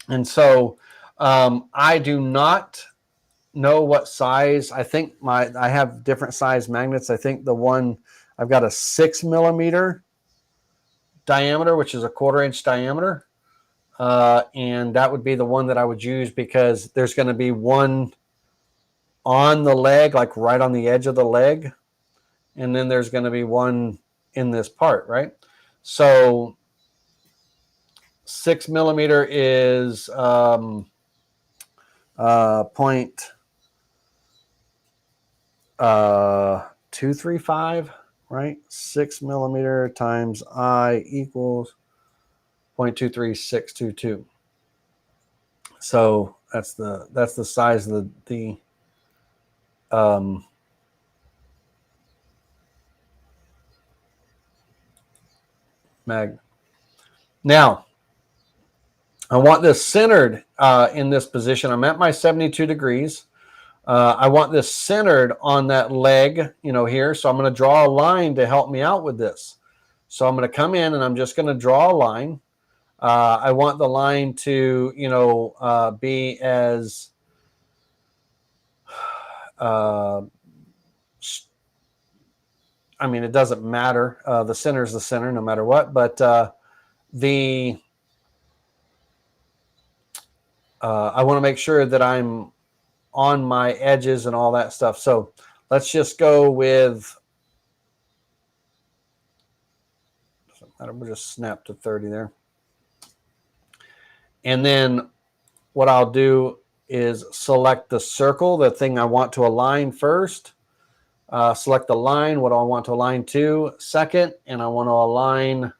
And so I do not know what size. I think I have different size magnets. I think the one I've got a 6 millimeter diameter, which is a 1/4 inch diameter. And that would be the one that I would use, because there's going to be one on the leg, like right on the edge of the leg. And then there's going to be one in this part, right? So 6 millimeter is 0.235, right? 6 millimeter times I equals 0.23622. So that's the size of the magnet. Now, I want this centered in this position. I'm at my 72 degrees. I want this centered on that leg, here. So I'm going to draw a line to help me out with this. So I'm going to come in and I'm just going to draw a line. I want the line to, be as it doesn't matter. The center is the center no matter what. But I want to make sure that I'm on my edges and all that stuff. So let's just go with, doesn't matter, we'll just snap to 30 there. And then what I'll do is select the circle, the thing I want to align first. Select the line, what I want to align to second, and I want to align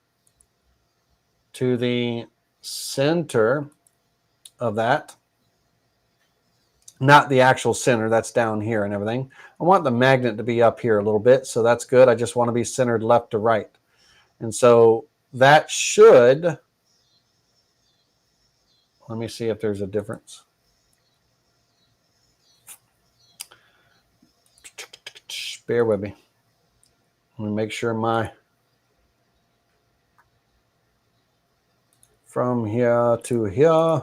to the center of that. Not the actual center, that's down here and everything. I want the magnet to be up here a little bit, so that's good. I just want to be centered left to right. And so that should, let me see if there's a difference. Bear with me. Let me make sure from here to here.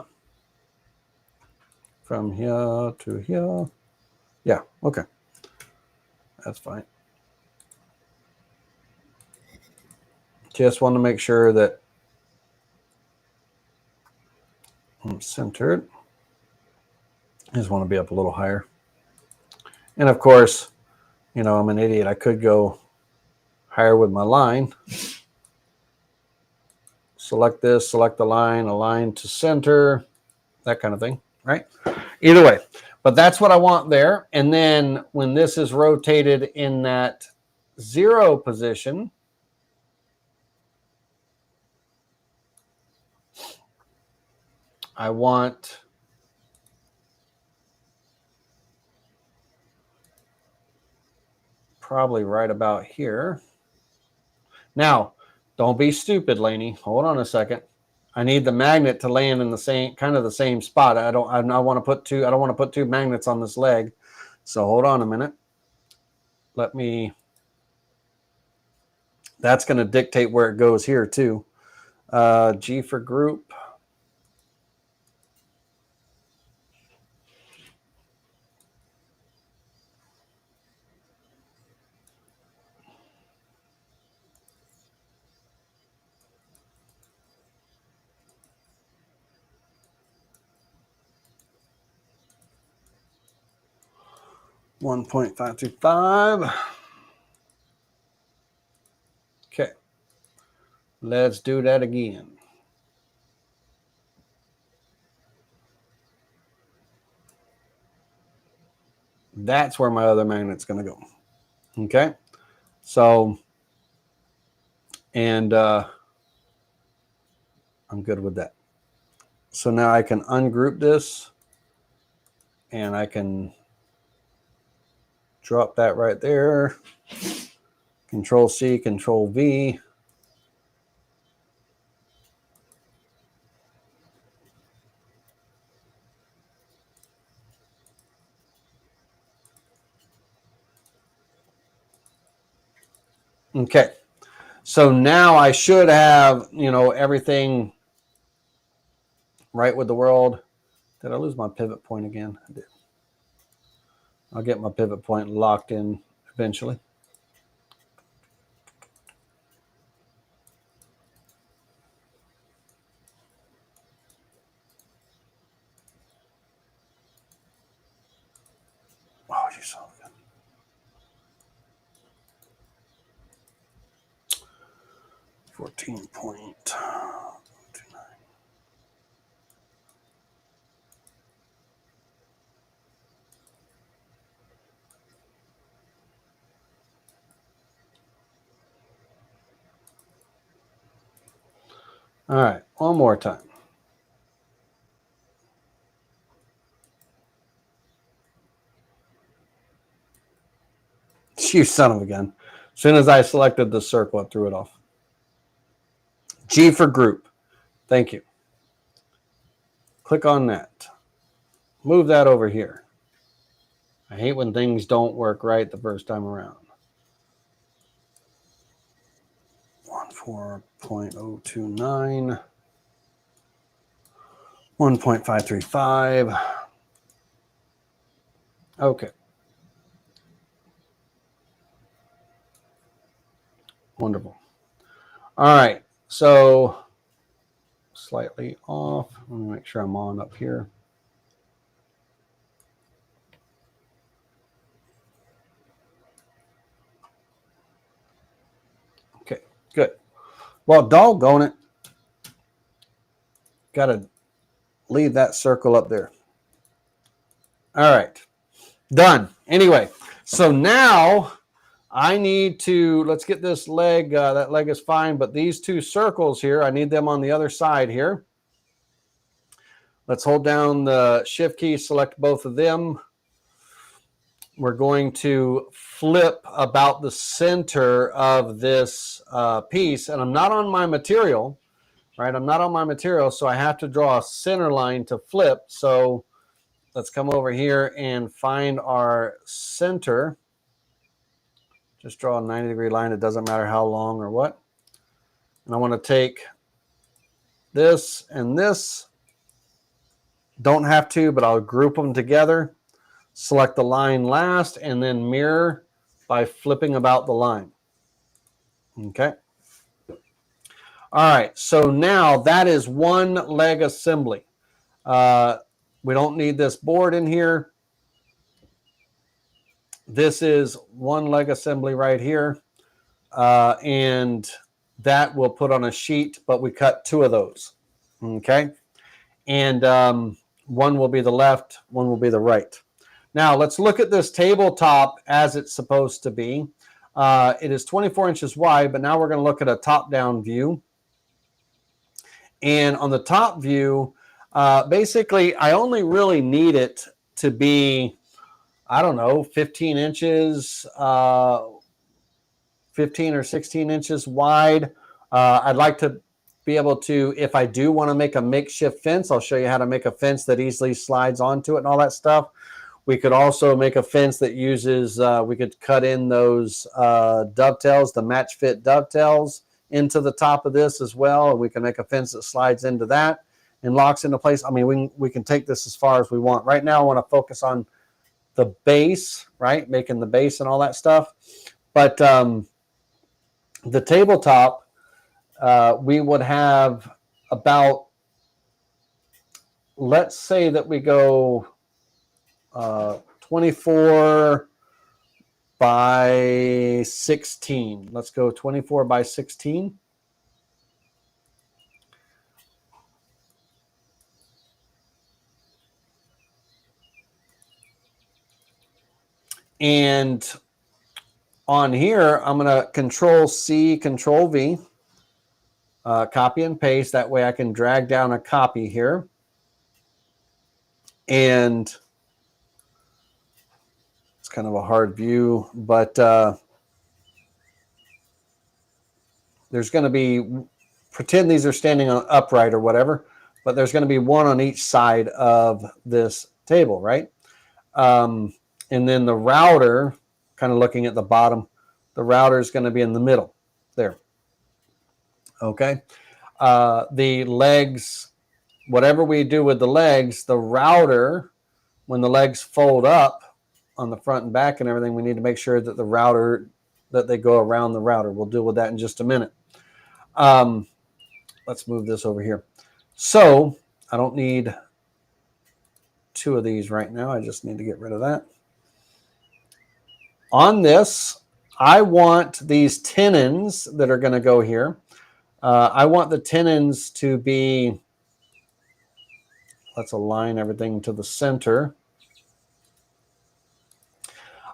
From here to here. Yeah, okay. That's fine. Just want to make sure that I'm centered. I just want to be up a little higher. And of course, I'm an idiot. I could go higher with my line. Select this, select the line, align to center, that kind of thing, right? Either way, but that's what I want there. And then when this is rotated in that 0 position, I want probably right about here. Now, don't be stupid, Lainey. Hold on a second. I need the magnet to land in the same kind of the same spot. I don't want to put two. I don't want to put two magnets on this leg. So hold on a minute. Let me. That's going to dictate where it goes here too. G for group. $1.525. Okay. Let's do that again. That's where my other magnet's going to go. Okay. So, and I'm good with that. So now I can ungroup this and I can drop that right there. Control C, Control V. Okay. So now I should have, everything right with the world. Did I lose my pivot point again? I did. I'll get my pivot point locked in eventually. Oh, you saw that. 14.29. All right, one more time. You son of a gun. As soon as I selected the circle, I threw it off. G for group. Thank you. Click on that. Move that over here. I hate when things don't work right the first time around. 14.029. 1.535. Okay. Wonderful. All right. So slightly off. Let me make sure I'm on up here. Okay, good. Well, doggone it. Got to leave that circle up there. All right. Done. Anyway, so now I need to, let's get this leg. That leg is fine, but these two circles here, I need them on the other side here. Let's hold down the shift key, select both of them. We're going to flip about the center of this piece, and I'm not on my material, right? I'm not on my material, so I have to draw a center line to flip. So let's come over here and find our center. Just draw a 90-degree line. It doesn't matter how long or what. And I want to take this and this. Don't have to, but I'll group them together. Select the line last and then mirror by flipping about the line. Okay. All right. So now that is one leg assembly. We don't need this board in here. This is one leg assembly right here. And that we'll put on a sheet, but we cut two of those. Okay. And one will be the left, one will be the right. Now let's look at this tabletop as it's supposed to be. It is 24 inches wide, but now we're going to look at a top-down view. And on the top view, basically, I only really need it to be, I don't know, 15 inches, 15 or 16 inches wide. I'd like to be able to, if I do want to make a makeshift fence, I'll show you how to make a fence that easily slides onto it and all that stuff. We could also make a fence that uses, we could cut in those dovetails, the match fit dovetails into the top of this as well. We can make a fence that slides into that and locks into place. I mean, we can take this as far as we want. Right now, I want to focus on the base, right? Making the base and all that stuff. But the tabletop, we would have about, let's say that we go 24 by 16. Let's go 24 by 16. And on here, I'm going to Control C, Control V, copy and paste. That way I can drag down a copy here. And it's kind of a hard view, but there's going to be, pretend these are standing on upright or whatever, but there's going to be one on each side of this table, right? And then the router, kind of looking at the bottom, the router is going to be in the middle there. Okay. The legs, whatever we do with the legs, the router, when the legs fold up on the front and back and everything, we need to make sure that the router, that they go around the router. We'll deal with that in just a minute. Let's move this over here. So I don't need two of these right now. I just need to get rid of that. On this, I want these tenons that are going to go here. I want the tenons to be, let's align everything to the center.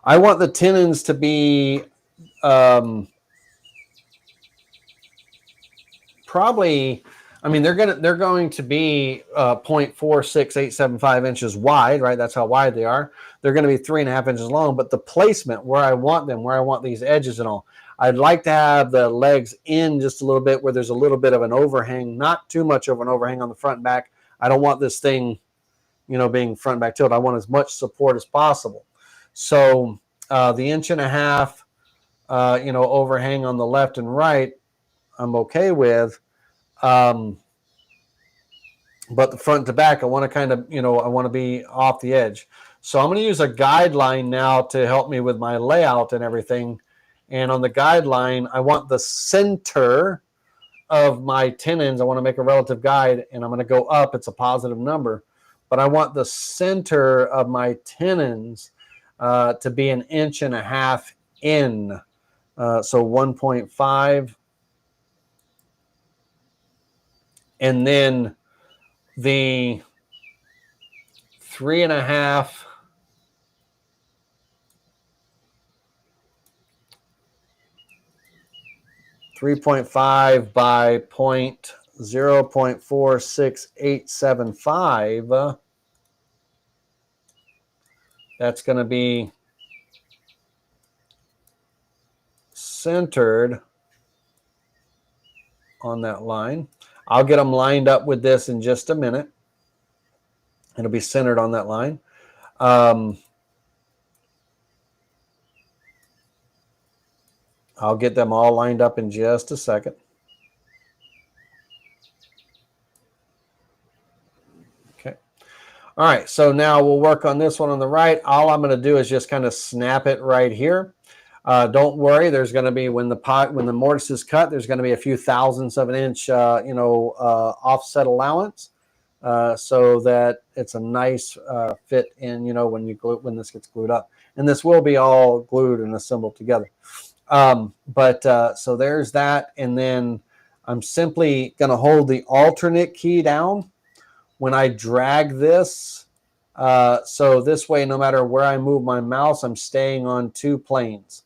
I want the tenons to be probably, I mean, they're going to be 0.46875 inches wide, right? That's how wide they are. They're going to be 3.5 inches long, but the placement where I want them, where I want these edges and all, I'd like to have the legs in just a little bit where there's a little bit of an overhang, not too much of an overhang on the front and back. I don't want this thing, you know, being front and back tilted. I want as much support as possible. So the 1.5 inch, you know, overhang on the left and right, I'm okay with. But the front to back, I want to kind of, you know, I want to be off the edge. So I'm going to use a guideline now to help me with my layout and everything. And on the guideline, I want the center of my tenons. I want to make a relative guide, and I'm going to go up. It's a positive number. But I want the center of my tenons to be 1.5 inches in. So 1.5. And then the 3.5 3.5 by 0.46875. That's going to be centered on that line. I'll get them lined up with this in just a minute. It'll be centered on that line. I'll get them all lined up in just a second. Okay. All right, so now we'll work on this one on the right. All I'm going to do is just kind of snap it right here. Don't worry, there's going to be, when the mortise is cut, there's going to be a few thousandths of an inch, offset allowance, so that it's a nice fit in, when this gets glued up. And this will be all glued and assembled together. So there's that. And then I'm simply going to hold the alternate key down when I drag this. So this way, no matter where I move my mouse, I'm staying on two planes.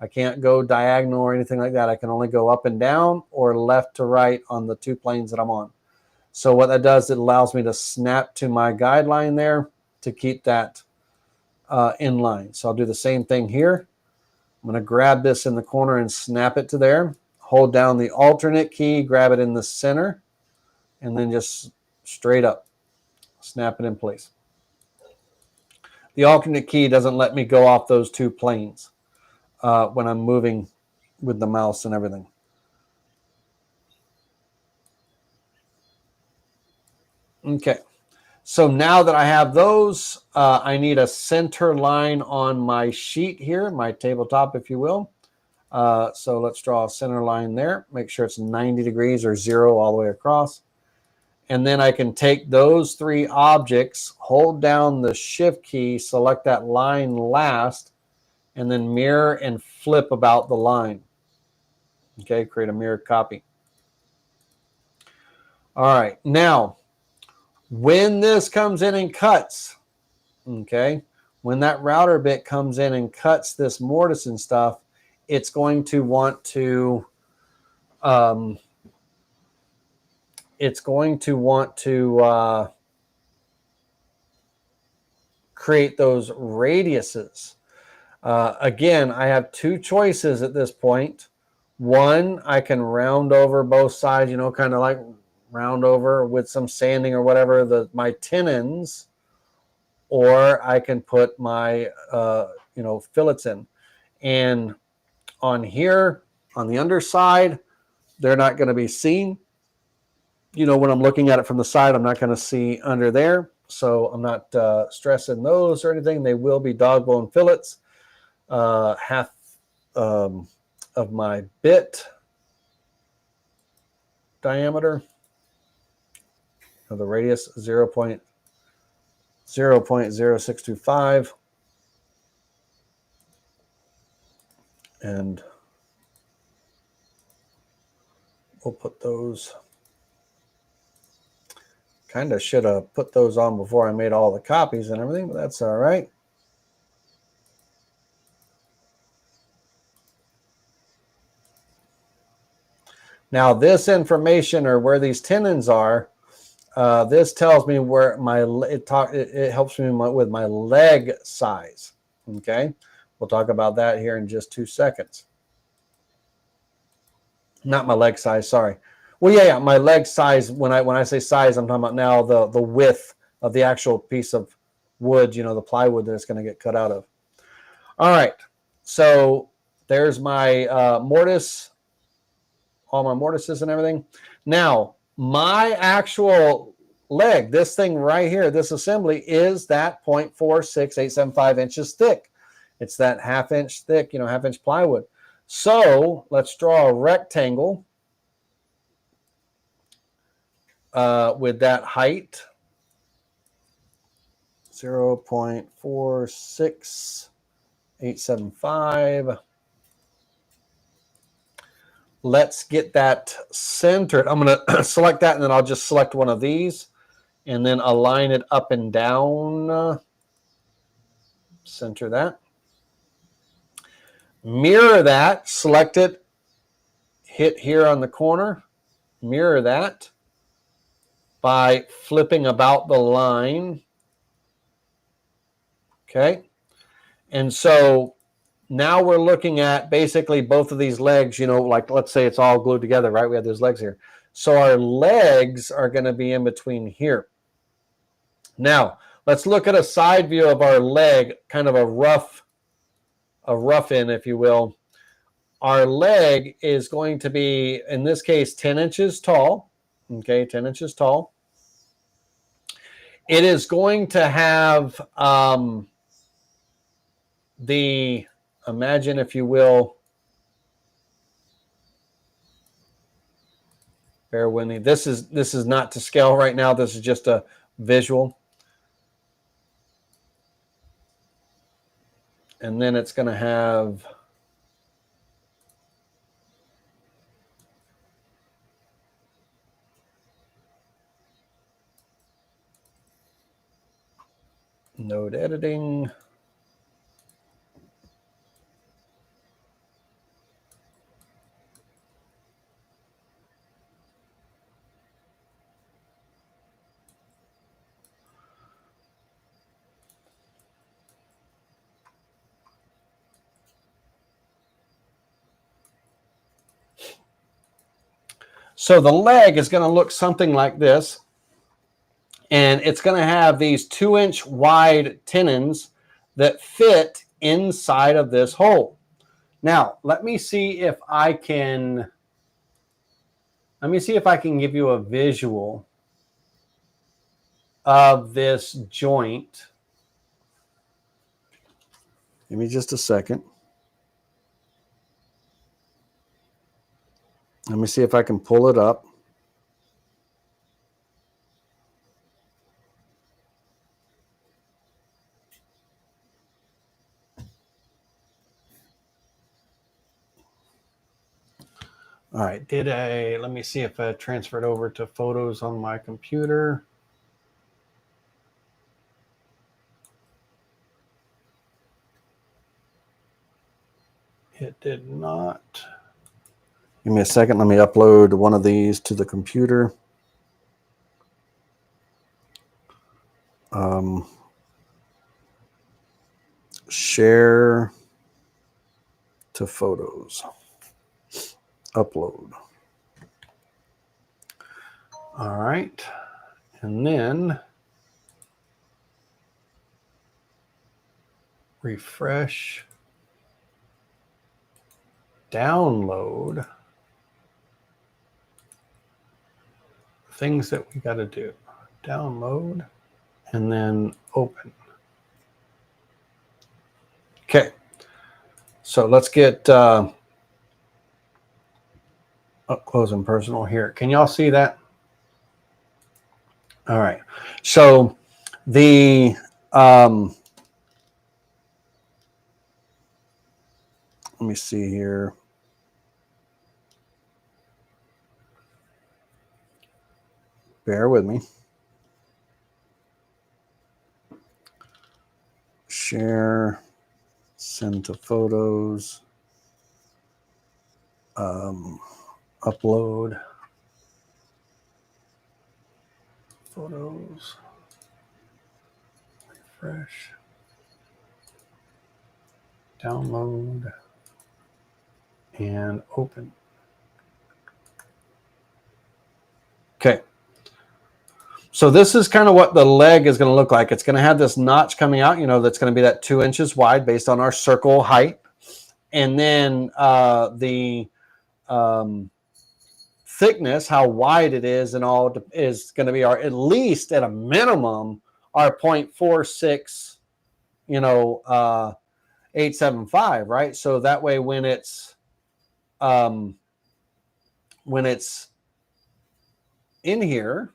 I can't go diagonal or anything like that. I can only go up and down or left to right on the two planes that I'm on. So what that does, it allows me to snap to my guideline there to keep that in line. So I'll do the same thing here. I'm going to grab this in the corner and snap it to there. hold down the alternate key, grab it in the center, and then just straight up, snap it in place. The alternate key doesn't let me go off those two planes when I'm moving with the mouse and everything. Okay, so now that I have those, I need a center line on my sheet here, my tabletop, if you will. So let's draw a center line there. Make sure it's 90 degrees or 0 all the way across. And then I can take those three objects, hold down the shift key, select that line last, and then mirror and flip about the line. Okay, create a mirror copy. All right, now, when this comes in and cuts, okay, when that router bit comes in and cuts this mortise and stuff, it's going to want to create those radiuses. Again, I have two choices at this point. One, I can round over both sides, kind of like round over with some sanding or whatever, my tenons, or I can put my, fillets in. And on here, on the underside, they're not going to be seen. When I'm looking at it from the side, I'm not going to see under there. So I'm not stressing those or anything. They will be dog bone fillets. Half of my bit diameter of the radius, 0.0625. And we'll put those, kind of should have put those on before I made all the copies and everything, but that's all right. Now this information, or where these tenons are, this tells me where it helps me with my leg size. Okay, we'll talk about that here in just 2 seconds. Not my leg size, sorry. Well, yeah, my leg size. When I say size, I'm talking about now the width of the actual piece of wood, the plywood that it's going to get cut out of. All right, so there's my mortise, all my mortises and everything. Now, my actual leg, this thing right here, this assembly, is that 0.46875 inches thick. It's that half-inch thick, half-inch plywood. So let's draw a rectangle with that height, 0.46875. Let's get that centered. I'm going to select that, and then I'll just select one of these and then align it up and down. Center that. Mirror that. Select it. Hit here on the corner. Mirror that by flipping about the line. Okay. And so now we're looking at basically both of these legs, like let's say it's all glued together, right? We have those legs here. So our legs are going to be in between here. Now, let's look at a side view of our leg, kind of a rough in, if you will. Our leg is going to be, in this case, 10 inches tall. Okay, 10 inches tall. It is going to have imagine, if you will, bear with me. This is not to scale right now. This is just a visual. And then it's going to have node editing. So the leg is going to look something like this. And it's going to have these 2-inch wide tenons that fit inside of this hole. Now, let me see if I can give you a visual of this joint. Give me just a second. Let me see if I can pull it up. All right, let me see if I transferred over to photos on my computer. It did not. Give me a second. Let me upload one of these to the computer. Share to photos. Upload. All right. And then refresh. Download. Things that we got to do. Download and then open. Okay. So let's get up close and personal here. Can y'all see that? All right. So the let me see here. Bear with me. Share, send to photos, upload, photos, refresh, download, and open. Okay. So this is kind of what the leg is going to look like. It's going to have this notch coming out, that's going to be that 2 inches wide based on our circle height. And then the thickness, how wide it is and all, is going to be at least at a minimum, our 0.46, 875, right? So that way when it's in here,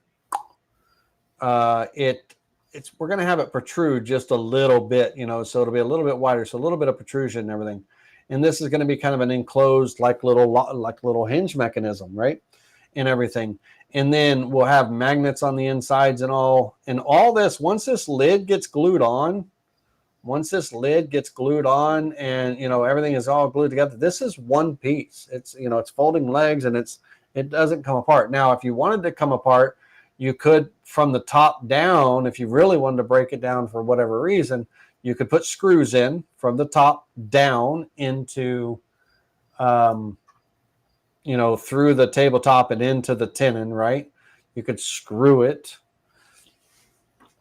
we're going to have it protrude just a little bit, so it'll be a little bit wider, so a little bit of protrusion and everything. And this is going to be kind of an enclosed, like little hinge mechanism, right? And everything. And then we'll have magnets on the insides and all this. Once this lid gets glued on, and everything is all glued together, this is one piece. It's it's folding legs, and it doesn't come apart. Now, if you wanted to come apart, you could, from the top down, if you really wanted to break it down for whatever reason, you could put screws in from the top down into, through the tabletop and into the tenon, right? You could screw it.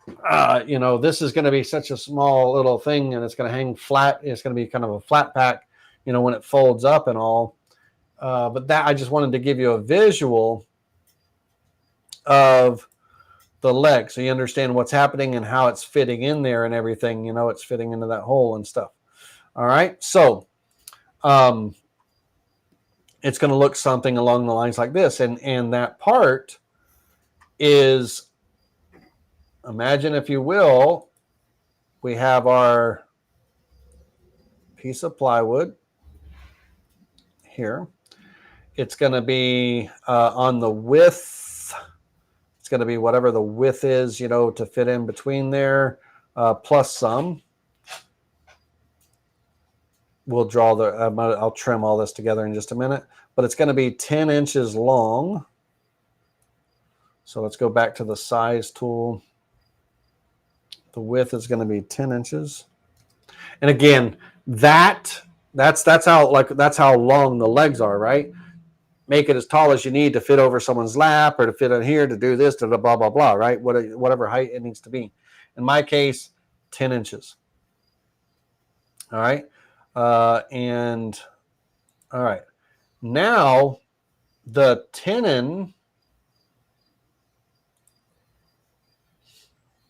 This is going to be such a small little thing, and it's going to hang flat. It's going to be kind of a flat pack, when it folds up and all. But that, I just wanted to give you a visual of the leg, so you understand what's happening and how it's fitting in there and everything. It's fitting into that hole and stuff. All right, so it's going to look something along the lines like this, and that part is, imagine, if you will, we have our piece of plywood here. It's going to be on the width. It's going to be whatever the width is, to fit in between there, plus some. We'll draw I'll trim all this together in just a minute, but it's going to be 10 inches long. So let's go back to the size tool. The width is going to be 10 inches. And again, that's how long the legs are, right? make it as tall as you need to fit over someone's lap or to fit on here to do this, to the blah, blah, blah, right? Whatever height it needs to be. In my case, 10 inches. All right. And all right. Now the tenon,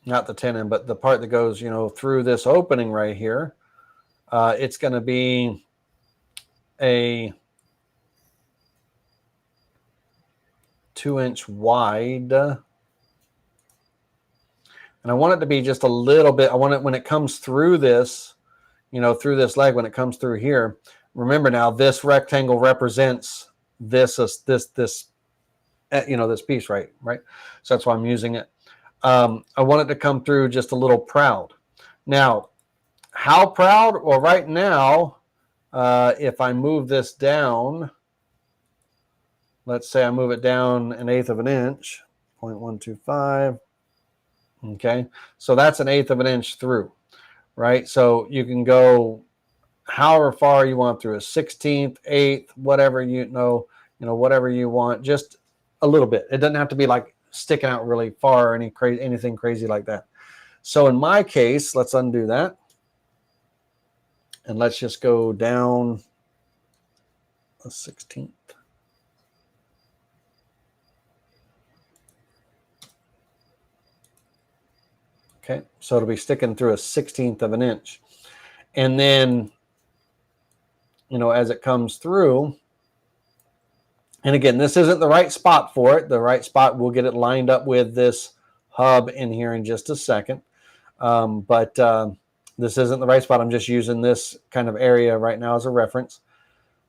not the tenon, but the part that goes, through this opening right here, it's going to be a 2-inch wide. And I want it to be just a little bit. I want it when it comes through this, through this leg, when it comes through here. Remember now, this rectangle represents this piece, right? So that's why I'm using it. I want it to come through just a little proud. Now, how proud? Well, right now, if I move this down, let's say I move it down 1/8 of an inch, 0.125. Okay, so that's 1/8 of an inch through, right? So you can go however far you want through, a 1/16, 1/8, whatever whatever you want, just a little bit. It doesn't have to be like sticking out really far or anything crazy like that. So in my case, let's undo that. And let's just go down a 1/16. Okay, so it'll be sticking through a 1/16 of an inch. And then, as it comes through, and again, this isn't the right spot for it. The right spot, we'll get it lined up with this hub in here in just a second. But this isn't the right spot. I'm just using this kind of area right now as a reference.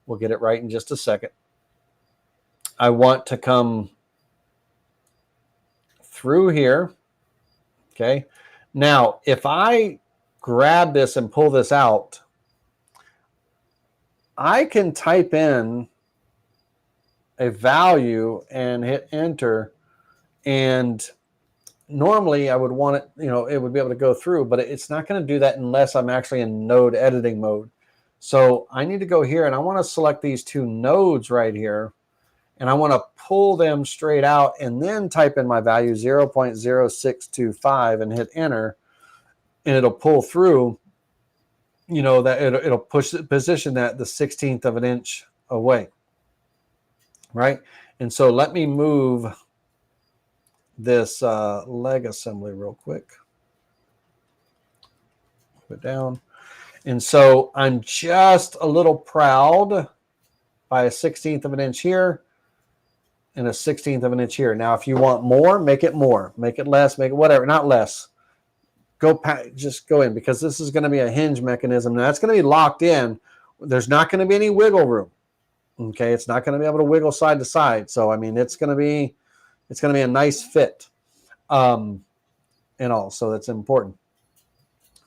We'll get it right in just a second. I want to come through here. Okay. Now, if I grab this and pull this out, I can type in a value and hit enter, and normally I would want it, it would be able to go through, but it's not going to do that unless I'm actually in node editing mode. So I need to go here and I want to select these two nodes right here, and I want to pull them straight out and then type in my value 0.0625 and hit enter, and it'll pull through, that it'll position that the 1/16 of an inch away. Right. And so let me move this leg assembly real quick. Put it down. And so I'm just a little proud by a 1/16 of an inch here and a 1/16 of an inch here. Now, if you want more, make it more, make it less, make it whatever, not less. Just go in, because this is going to be a hinge mechanism. Now, that's going to be locked in. There's not going to be any wiggle room. Okay, it's not going to be able to wiggle side to side. So, I mean, it's going to be a nice fit, and all. So that's important.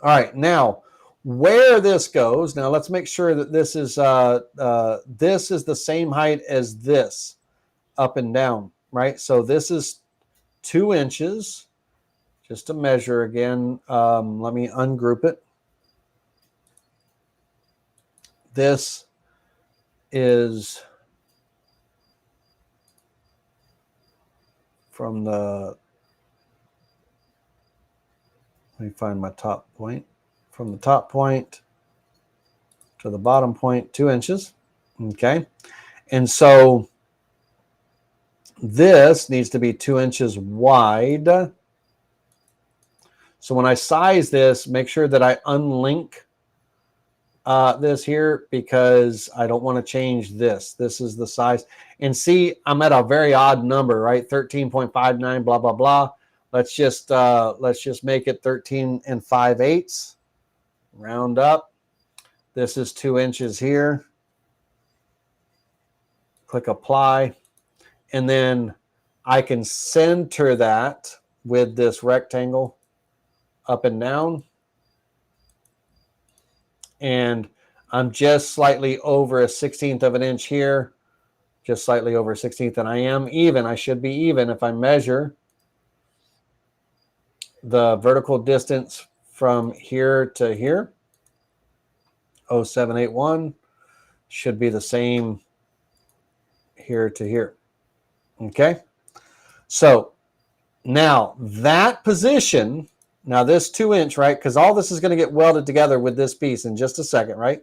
All right, now where this goes. Now let's make sure that this is the same height as this, up and down, right? So this is 2 inches. Just to measure again. Let me ungroup it. This is from let me find my top point. From the top point to the bottom point, 2 inches. Okay. And so this needs to be 2 inches wide. So when I size this, make sure that I unlink this here, because I don't want to change this. This is the size. And see, I'm at a very odd number, right? 13.59, blah, blah, blah. Let's just make it 13 5/8. Round up. This is 2 inches here. Click apply. And then I can center that with this rectangle up and down. And I'm just slightly over a 1/16 of an inch here, just slightly over a 1/16, and I am even. I should be even if I measure the vertical distance from here to here. 0.781 should be the same here to here. Okay. So now that position, now this 2-inch, right? Because all this is going to get welded together with this piece in just a second, right?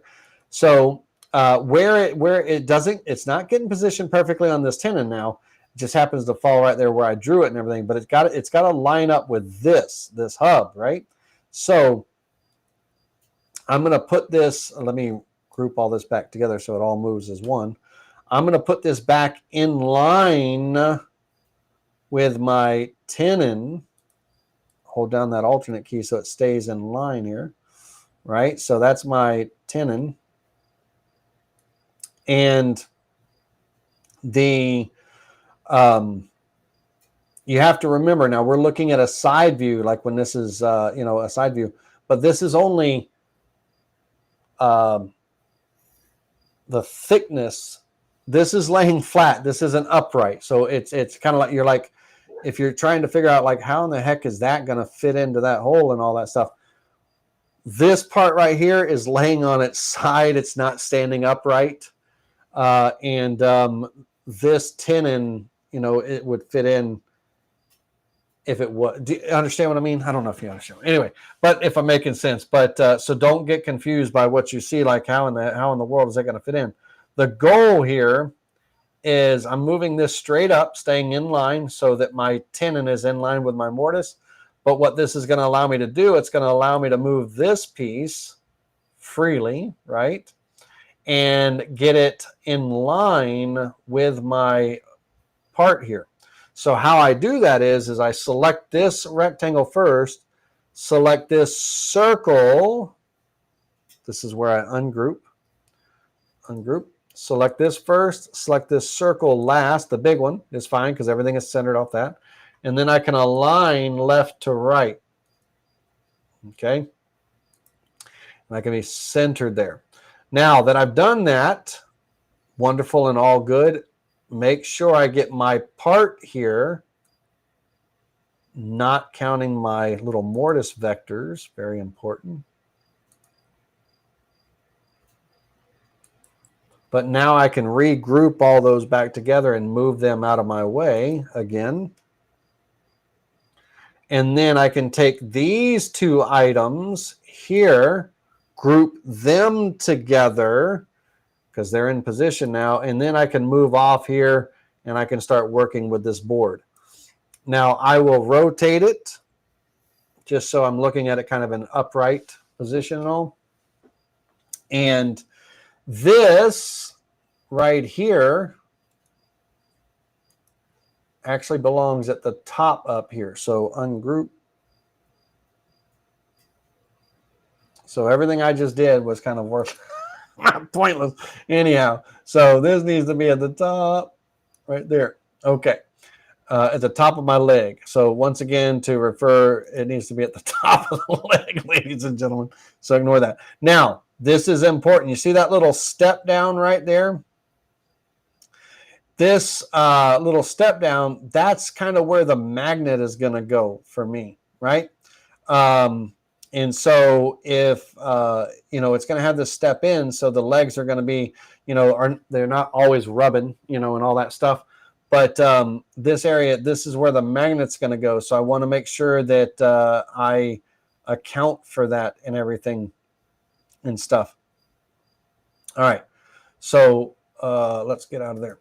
So where it doesn't, it's not getting positioned perfectly on this tenon now. It just happens to fall right there where I drew it and everything. But it's got to line up with this hub, right? So I'm going to put this. Let me group all this back together so it all moves as one. I'm going to put this back in line with my tenon. Hold down that alternate key so it stays in line here, right? So that's my tenon. And the you have to remember now we're looking at a side view, like when this is a side view, but this is only the thickness. This is laying flat. This isn't upright. So it's kind of like you're like, if you're trying to figure out like how in the heck is that going to fit into that hole and all that stuff. This part right here is laying on its side. It's not standing upright. And this tenon, it would fit in if it was. Do you understand what I mean? I don't know if you understand. Anyway, but if I'm making sense. But so don't get confused by what you see, like how in the world is that going to fit in? The goal here is I'm moving this straight up, staying in line so that my tenon is in line with my mortise. But what this is going to allow me to do, it's going to allow me to move this piece freely, right? And get it in line with my part here. So how I do that is I select this rectangle first, select this circle. This is where I ungroup. Select this first, select this circle last. The big one is fine because everything is centered off that. And then I can align left to right. Okay. And I can be centered there. Now that I've done that, wonderful and all good, make sure I get my part here, not counting my little mortise vectors, very important. But now I can regroup all those back together and move them out of my way again. And then I can take these two items here, group them together because they're in position now. And then I can move off here and I can start working with this board. Now I will rotate it just so I'm looking at it kind of an upright position and all. And this right here actually belongs at the top up here. So ungroup. So everything I just did was kind of worth pointless anyhow. So this needs to be at the top right there. Okay. At the top of my leg. So once again, to refer, it needs to be at the top of the leg, ladies and gentlemen. So ignore that. Now, this is important. You see that little step down right there? This little step down, that's kind of where the magnet is going to go for me, right? And so if, it's going to have this step in, so the legs are going to be, they're not always rubbing, and all that stuff. But this area, this is where the magnet's going to go. So I want to make sure that I account for that and everything and stuff. All right. So let's get out of there.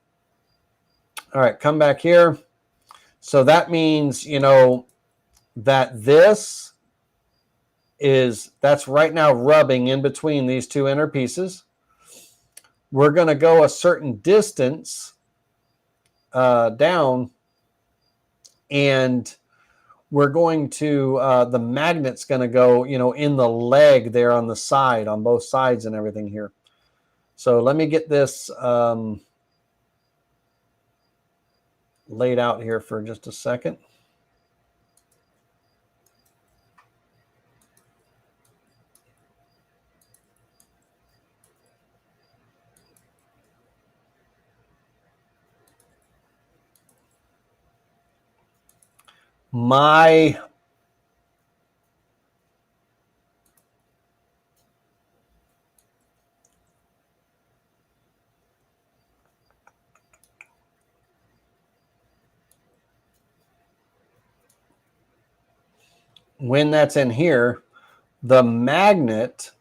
All right. Come back here. So that means, that this that's right now rubbing in between these two inner pieces. We're going to go a certain distance down, and we're going to the magnet's going to go in the leg there on the side, on both sides and everything here. So let me get this laid out here for just a second. My when that's in here, the magnet,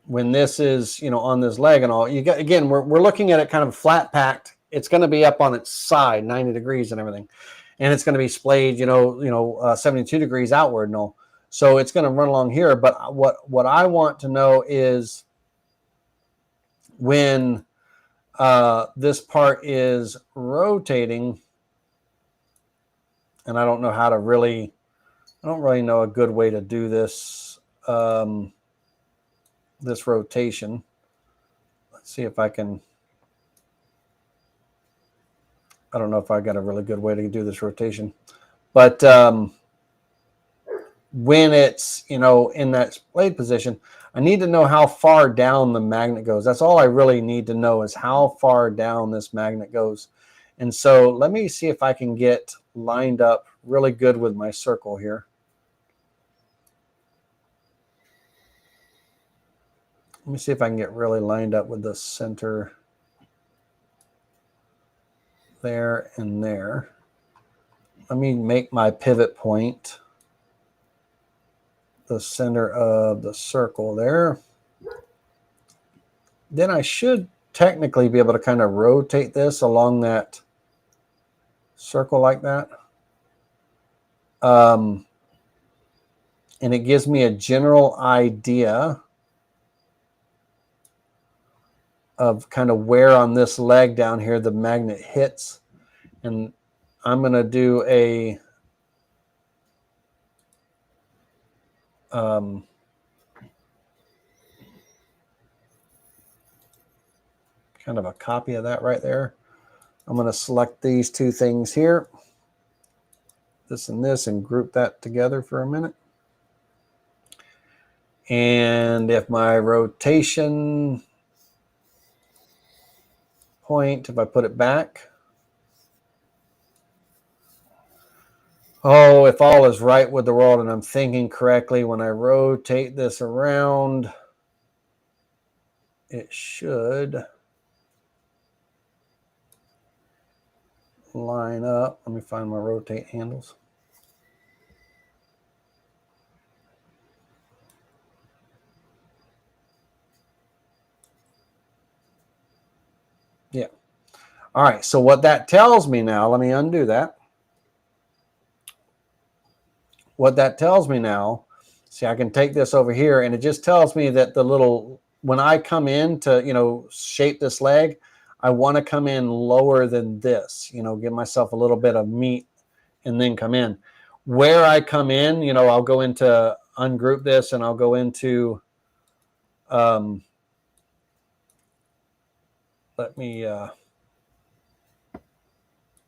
when this is, on this leg and all, you got, again, we're looking at it kind of flat packed. It's going to be up on its side, 90 degrees and everything. And it's going to be splayed, 72 degrees outward and all. So it's going to run along here. But what I want to know is when this part is rotating, and I don't know how to really, I don't really know a good way to do this, this rotation. Let's see if I can, I don't know if I got a really good way to do this rotation, but when it's, in that blade position, I need to know how far down the magnet goes. That's all I really need to know, is how far down this magnet goes. And so let me see if I can get lined up really good with my circle here. Let me see if I can get really lined up with the center there and there. Let me make my pivot point the center of the circle there. Then I should technically be able to kind of rotate this along that circle like that. And it gives me a general idea of kind of where on this leg down here the magnet hits. And I'm going to do a kind of a copy of that right there. I'm going to select these two things here, this and this, and group that together for a minute. And if my rotation point, if I put it back, oh, if all is right with the world and I'm thinking correctly, when I rotate this around, it should line up. Let me find my rotate handles. Yeah. All right. So what that tells me now, let me undo that. What that tells me now, see, I can take this over here, and it just tells me that the little, when I come in to, shape this leg, I want to come in lower than this, give myself a little bit of meat and then come in. Where I come in, I'll go into ungroup this, and I'll go into, let me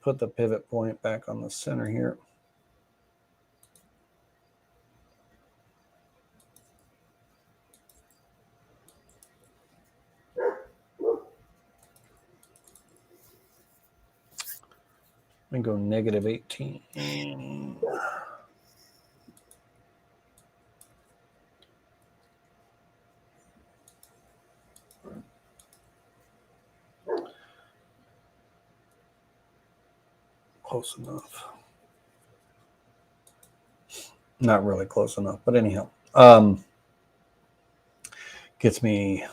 put the pivot point back on the center here. Let me go -18. Close enough. Not really close enough, but anyhow, gets me.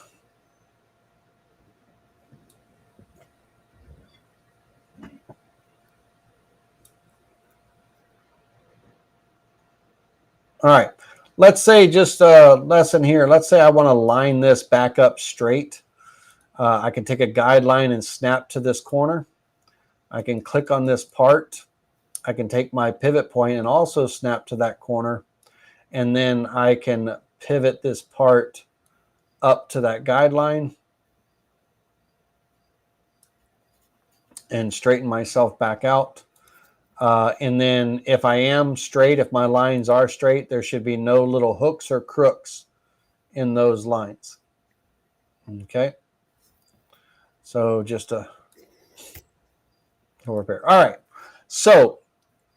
All right, let's say just a lesson here. Let's say I want to line this back up straight. I can take a guideline and snap to this corner. I can click on this part. I can take my pivot point and also snap to that corner. And then I can pivot this part up to that guideline and straighten myself back out. And then if I am straight, if my lines are straight, there should be no little hooks or crooks in those lines. Okay. So just a repair. All right. So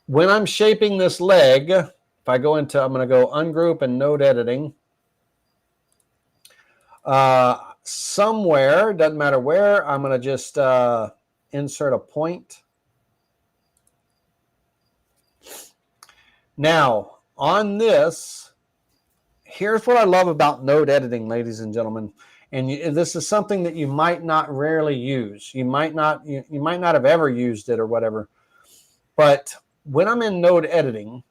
when I'm shaping this leg, if I go into, I'm going to go ungroup and node editing. Somewhere, doesn't matter where, I'm going to just insert a point. Now, on this, here's what I love about node editing, ladies and gentlemen. And this is something that you might not rarely use. You might not have ever used it or whatever. But when I'm in node editing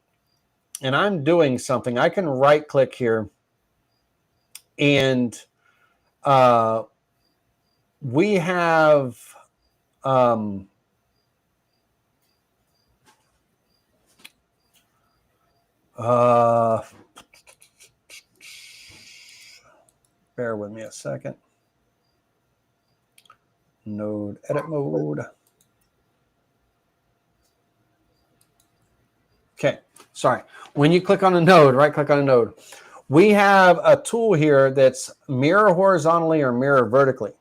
and I'm doing something, I can right click here and we have bear with me a second. Node edit mode. Okay, sorry. When you click on a node, right click on a node, we have a tool here that's mirror horizontally or mirror vertically.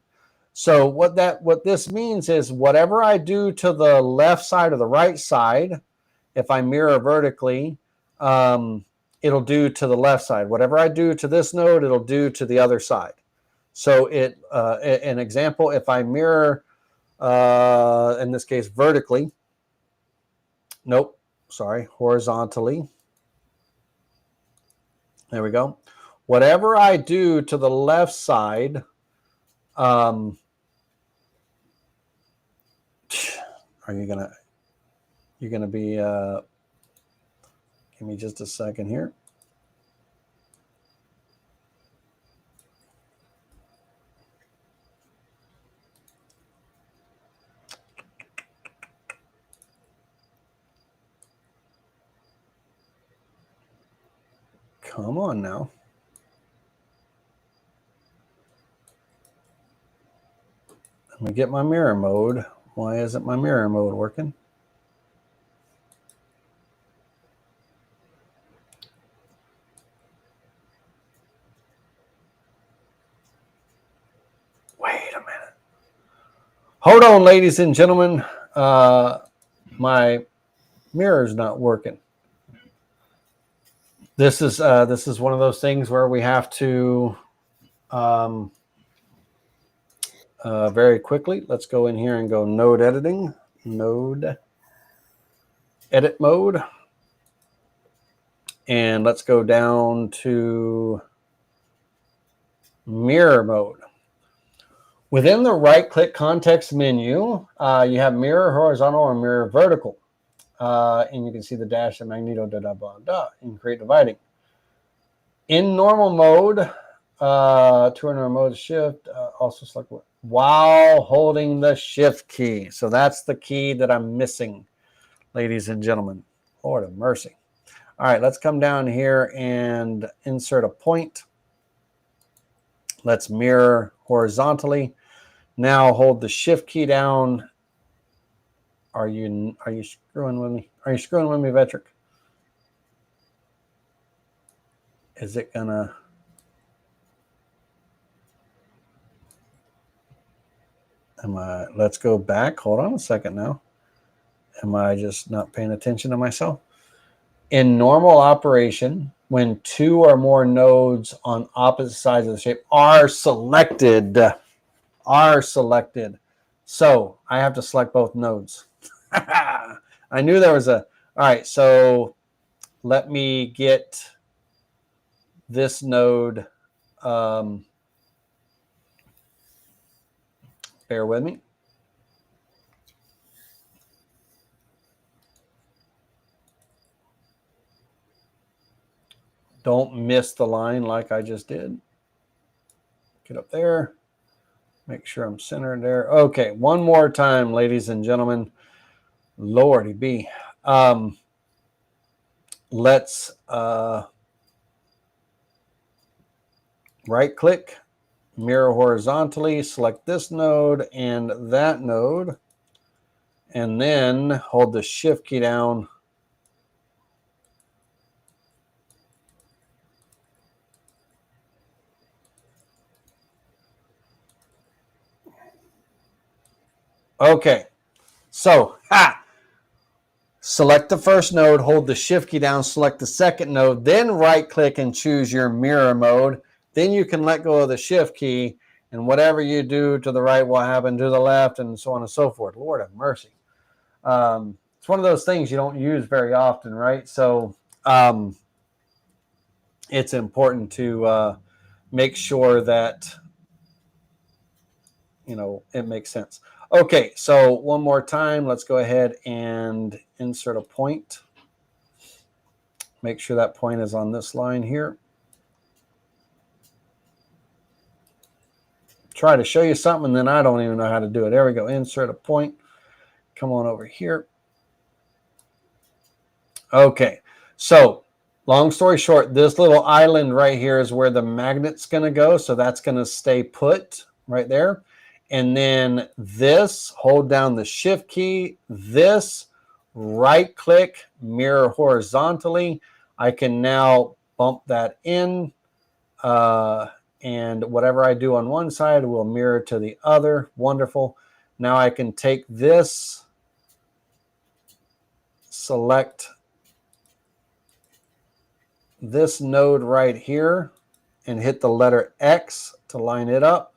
So what this means is whatever I do to the left side or the right side, if I mirror vertically, it'll do to the left side. Whatever I do to this node, it'll do to the other side. So an example, if I mirror, in this case, vertically, horizontally. There we go. Whatever I do to the left side, are you're gonna be, give me just a second here. Come on now. Let me get my mirror mode. Why isn't my mirror mode working? Wait a minute. Hold on, ladies and gentlemen. My mirror's not working. This is one of those things where we have to very quickly. Let's go in here and go node editing, node edit mode, and let's go down to mirror mode. Within the right-click context menu, you have mirror horizontal or mirror vertical. And you can see the dash and magneto, and create dividing. In normal mode, to normal mode shift, also select while holding the shift key. So that's the key that I'm missing, ladies and gentlemen. Lord of mercy. All right, let's come down here and insert a point. Let's mirror horizontally. Now hold the shift key down. Are you screwing with me? Are you screwing with me, Vetric? Is it gonna? Let's go back. Hold on a second now. Am I just not paying attention to myself? In normal operation, when two or more nodes on opposite sides of the shape are selected, so I have to select both nodes. I knew there was a, all right, so let me get this node, bear with me. Don't miss the line like I just did. Get up there. Make sure I'm centered there. Okay, one more time, ladies and gentlemen. Lordy be. Let's right click, mirror horizontally, select this node and that node, and then hold the shift key down. Okay, so select the first node, hold the shift key down, select the second node, then right click and choose your mirror mode. Then you can let go of the shift key, and whatever you do to the right will happen to the left, and so on and so forth. Lord have mercy. It's one of those things you don't use very often, right? So it's important to make sure that, it makes sense. Okay, so one more time, let's go ahead and insert a point. Make sure that point is on this line here. Try to show you something, and then I don't even know how to do it. There we go. Insert a point. Come on over here. Okay. So, long story short, this little island right here is where the magnet's going to go. So that's going to stay put right there. And then this, hold down the shift key. This, right click, mirror horizontally. I can now bump that in. And whatever I do on one side will mirror to the other. Wonderful. Now I can take this, select this node right here, and hit the letter X to line it up.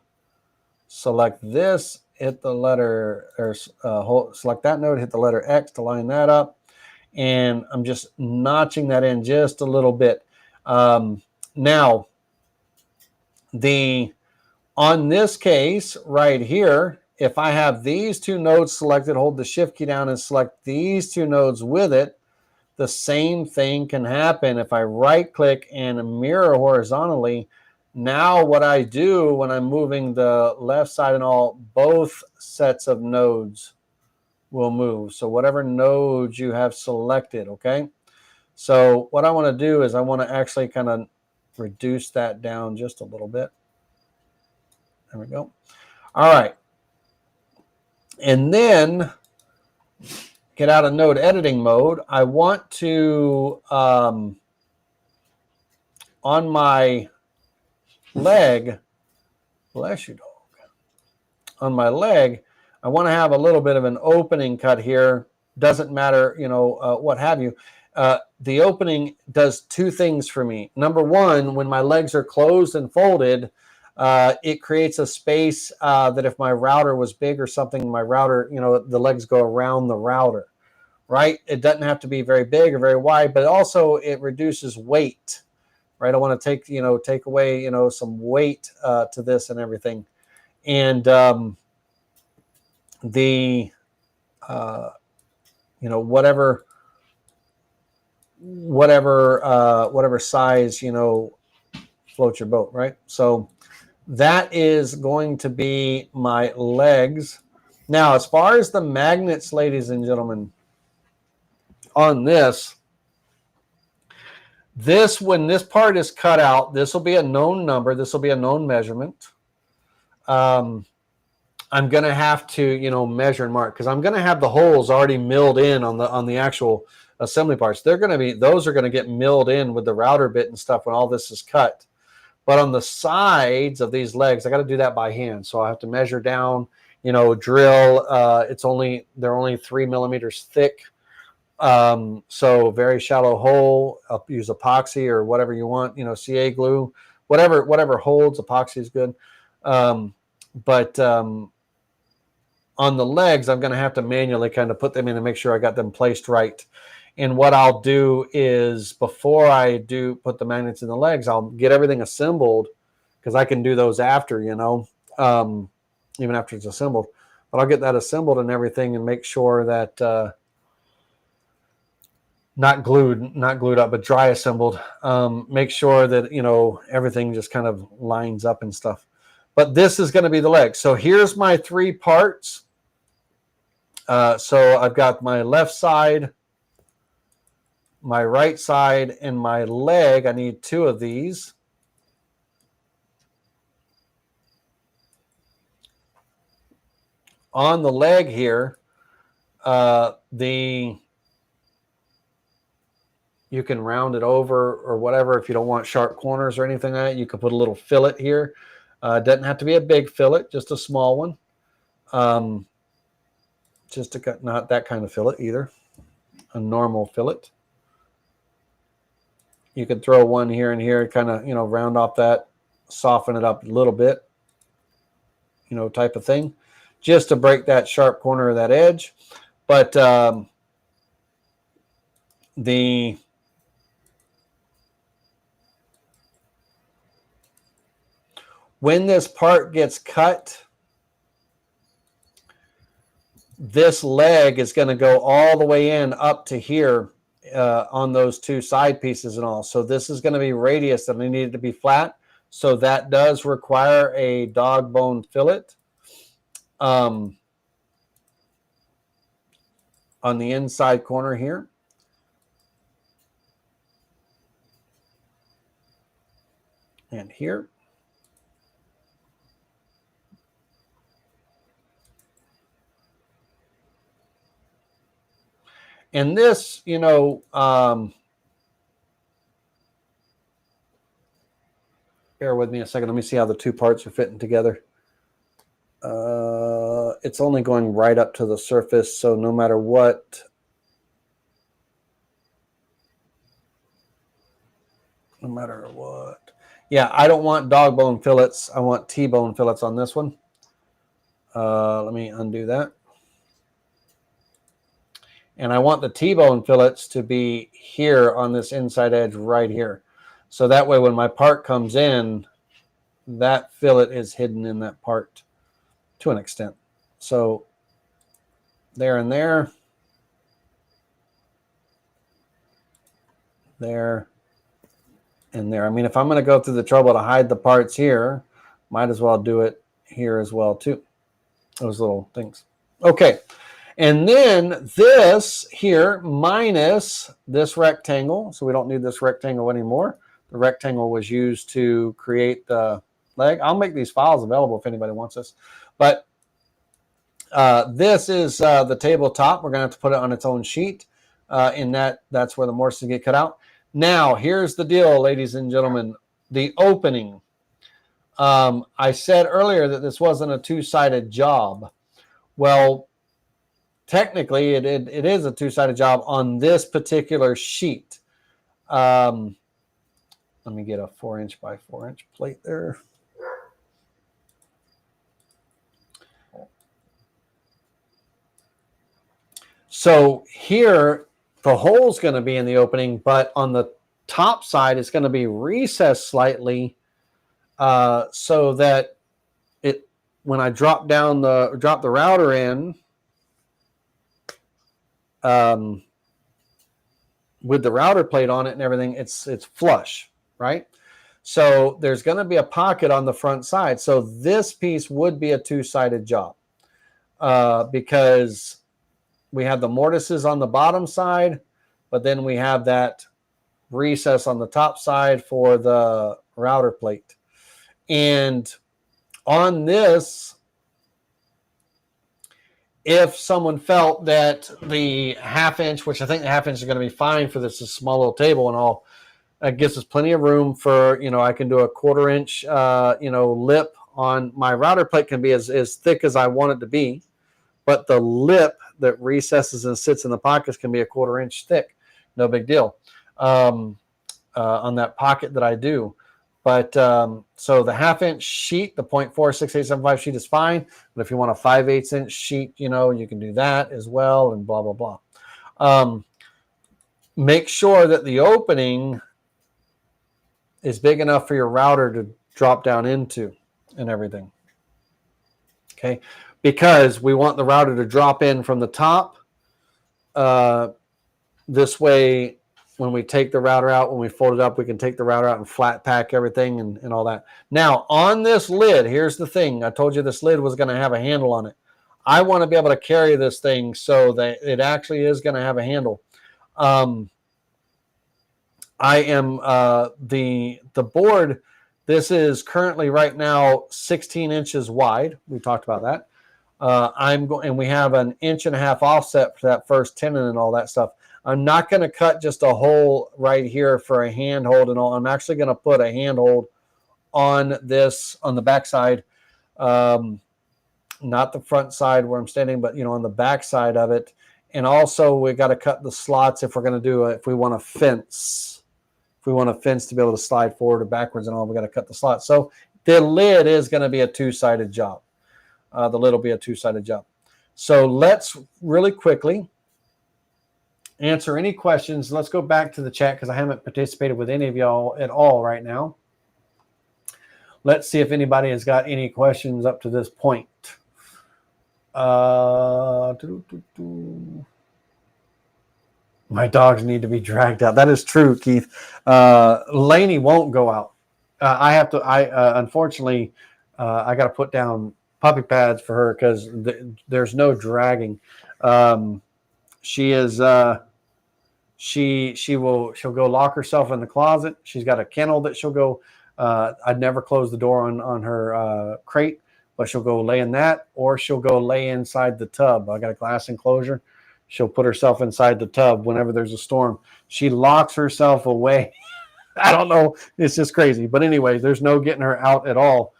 Select this, hit the letter, or select that node, hit the letter X to line that up. And I'm just notching that in just a little bit. Now, on this case right here, if I have these two nodes selected, hold the shift key down and select these two nodes with it, the same thing can happen if I right click and mirror horizontally. Now what I do when I'm moving the left side and all, both sets of nodes will move. So whatever nodes you have selected, okay? So what I want to do is I want to actually kind of reduce that down just a little bit. There we go. All right. And then get out of node editing mode. I want to, on my leg, bless you, dog. On my leg, I want to have a little bit of an opening cut here. Doesn't matter, what have you. The opening does two things for me. Number one, when my legs are closed and folded, it creates a space that if my router was big or something, my router, the legs go around the router, right? It doesn't have to be very big or very wide, but also it reduces weight, right? I want to take away, some weight to this and everything. And whatever size, floats your boat, right? So that is going to be my legs. Now, as far as the magnets, ladies and gentlemen, on this, when this part is cut out, this will be a known number. This will be a known measurement. I'm going to have to, measure and mark because I'm going to have the holes already milled in on the actual assembly parts. Those are going to get milled in with the router bit and stuff when all this is cut. But on the sides of these legs, I got to do that by hand. So I have to measure down, drill. They're only 3 millimeters thick. So very shallow hole. I'll use epoxy or whatever you want, CA glue, whatever holds. Epoxy is good. But on the legs, I'm going to have to manually kind of put them in and make sure I got them placed right. And what I'll do is before I do put the magnets in the legs, I'll get everything assembled because I can do those after, even after it's assembled. But I'll get that assembled and everything and make sure that not glued up, but dry assembled. Make sure that, everything just kind of lines up and stuff. But this is going to be the leg. So here's my 3 parts. So I've got my left side, my right side, and my leg. I need 2 of these. On the leg here, you can round it over or whatever if you don't want sharp corners or anything like that. You can put a little fillet here. It doesn't have to be a big fillet, just a small one. Just to cut, not that kind of fillet either, a normal fillet. You could throw one here and here, kind of, round off that, soften it up a little bit, type of thing, just to break that sharp corner of that edge. But When this part gets cut, this leg is going to go all the way in up to here on those two side pieces and all. So this is going to be radius and they need it to be flat. So that does require a dog bone fillet on the inside corner here. And here. And this, you know, bear with me a second. Let me see how the two parts are fitting together. It's only going right up to the surface, so no matter what, yeah, I don't want dog bone fillets. I want T-bone fillets on this one. Let me undo that. And I want the T-bone fillets to be here on this inside edge right here. So that way when my part comes in, that fillet is hidden in that part to an extent. So there and there. There and there. I mean, if I'm going to go through the trouble to hide the parts here, might as well do it here as well too. Those little things. Okay. And then this here minus this rectangle. So we don't need this rectangle anymore. The rectangle was used to create the leg. I'll make these files available if anybody wants this. But this is the tabletop. We're going to have to put it on its own sheet. That's where the mortises get cut out. Now, here's the deal, ladies and gentlemen. The opening. I said earlier that this wasn't a two-sided job. Well, technically, it is a two-sided job on this particular sheet. Let me get a 4-inch by 4-inch plate there. So here, the hole's going to be in the opening, but on the top side, it's going to be recessed slightly so that when I drop the router in, with the router plate on it and everything, it's flush, right? So there's going to be a pocket on the front side. So this piece would be a two-sided job because we have the mortises on the bottom side, but then we have that recess on the top side for the router plate. And on this, if someone felt that the 1/2 inch, which I think the 1/2 inch is going to be fine for this small little table and all, it gives us plenty of room for, I can do a 1/4 inch, lip on my router plate can be as thick as I want it to be. But the lip that recesses and sits in the pockets can be a 1/4 inch thick. No big deal on that pocket that I do. But so the 1/2 inch sheet, the 0.46875 sheet is fine. But if you want a 5/8 inch sheet, you can do that as well and blah, blah, blah. Make sure that the opening is big enough for your router to drop down into and everything. Okay. Because we want the router to drop in from the top. This way, when we take the router out, when we fold it up, we can take the router out and flat pack everything and all that. Now, on this lid, here's the thing. I told you this lid was going to have a handle on it. I want to be able to carry this thing so that it actually is going to have a handle. I am the board. This is currently right now 16 inches wide. We talked about that. And we have an 1.5 inch offset for that first tenon and all that stuff. I'm not going to cut just a hole right here for a handhold and all. I'm actually going to put a handhold on this, on the back side, not the front side where I'm standing, but, on the back side of it. And also we got to cut the slots if we're going to do if we want a fence. If we want a fence to be able to slide forward or backwards and all, we got to cut the slots. So the lid is going to be a two-sided job. The lid will be a two-sided job. So let's really quickly answer any questions. Let's go back to the chat because I haven't participated with any of y'all at all right now. let's see if anybody has got any questions up to this point. My dogs need to be dragged out. That is true, Keith. Lainey won't go out. Unfortunately, I got to put down puppy pads for her because there's no dragging. She'll go lock herself in the closet. She's got a kennel that she'll go. I'd never close the door on her crate, but she'll go lay in that, or she'll go lay inside the tub. I got a glass enclosure. She'll put herself inside the tub whenever there's a storm. She locks herself away. I don't know. It's just crazy. But anyway, there's no getting her out at all.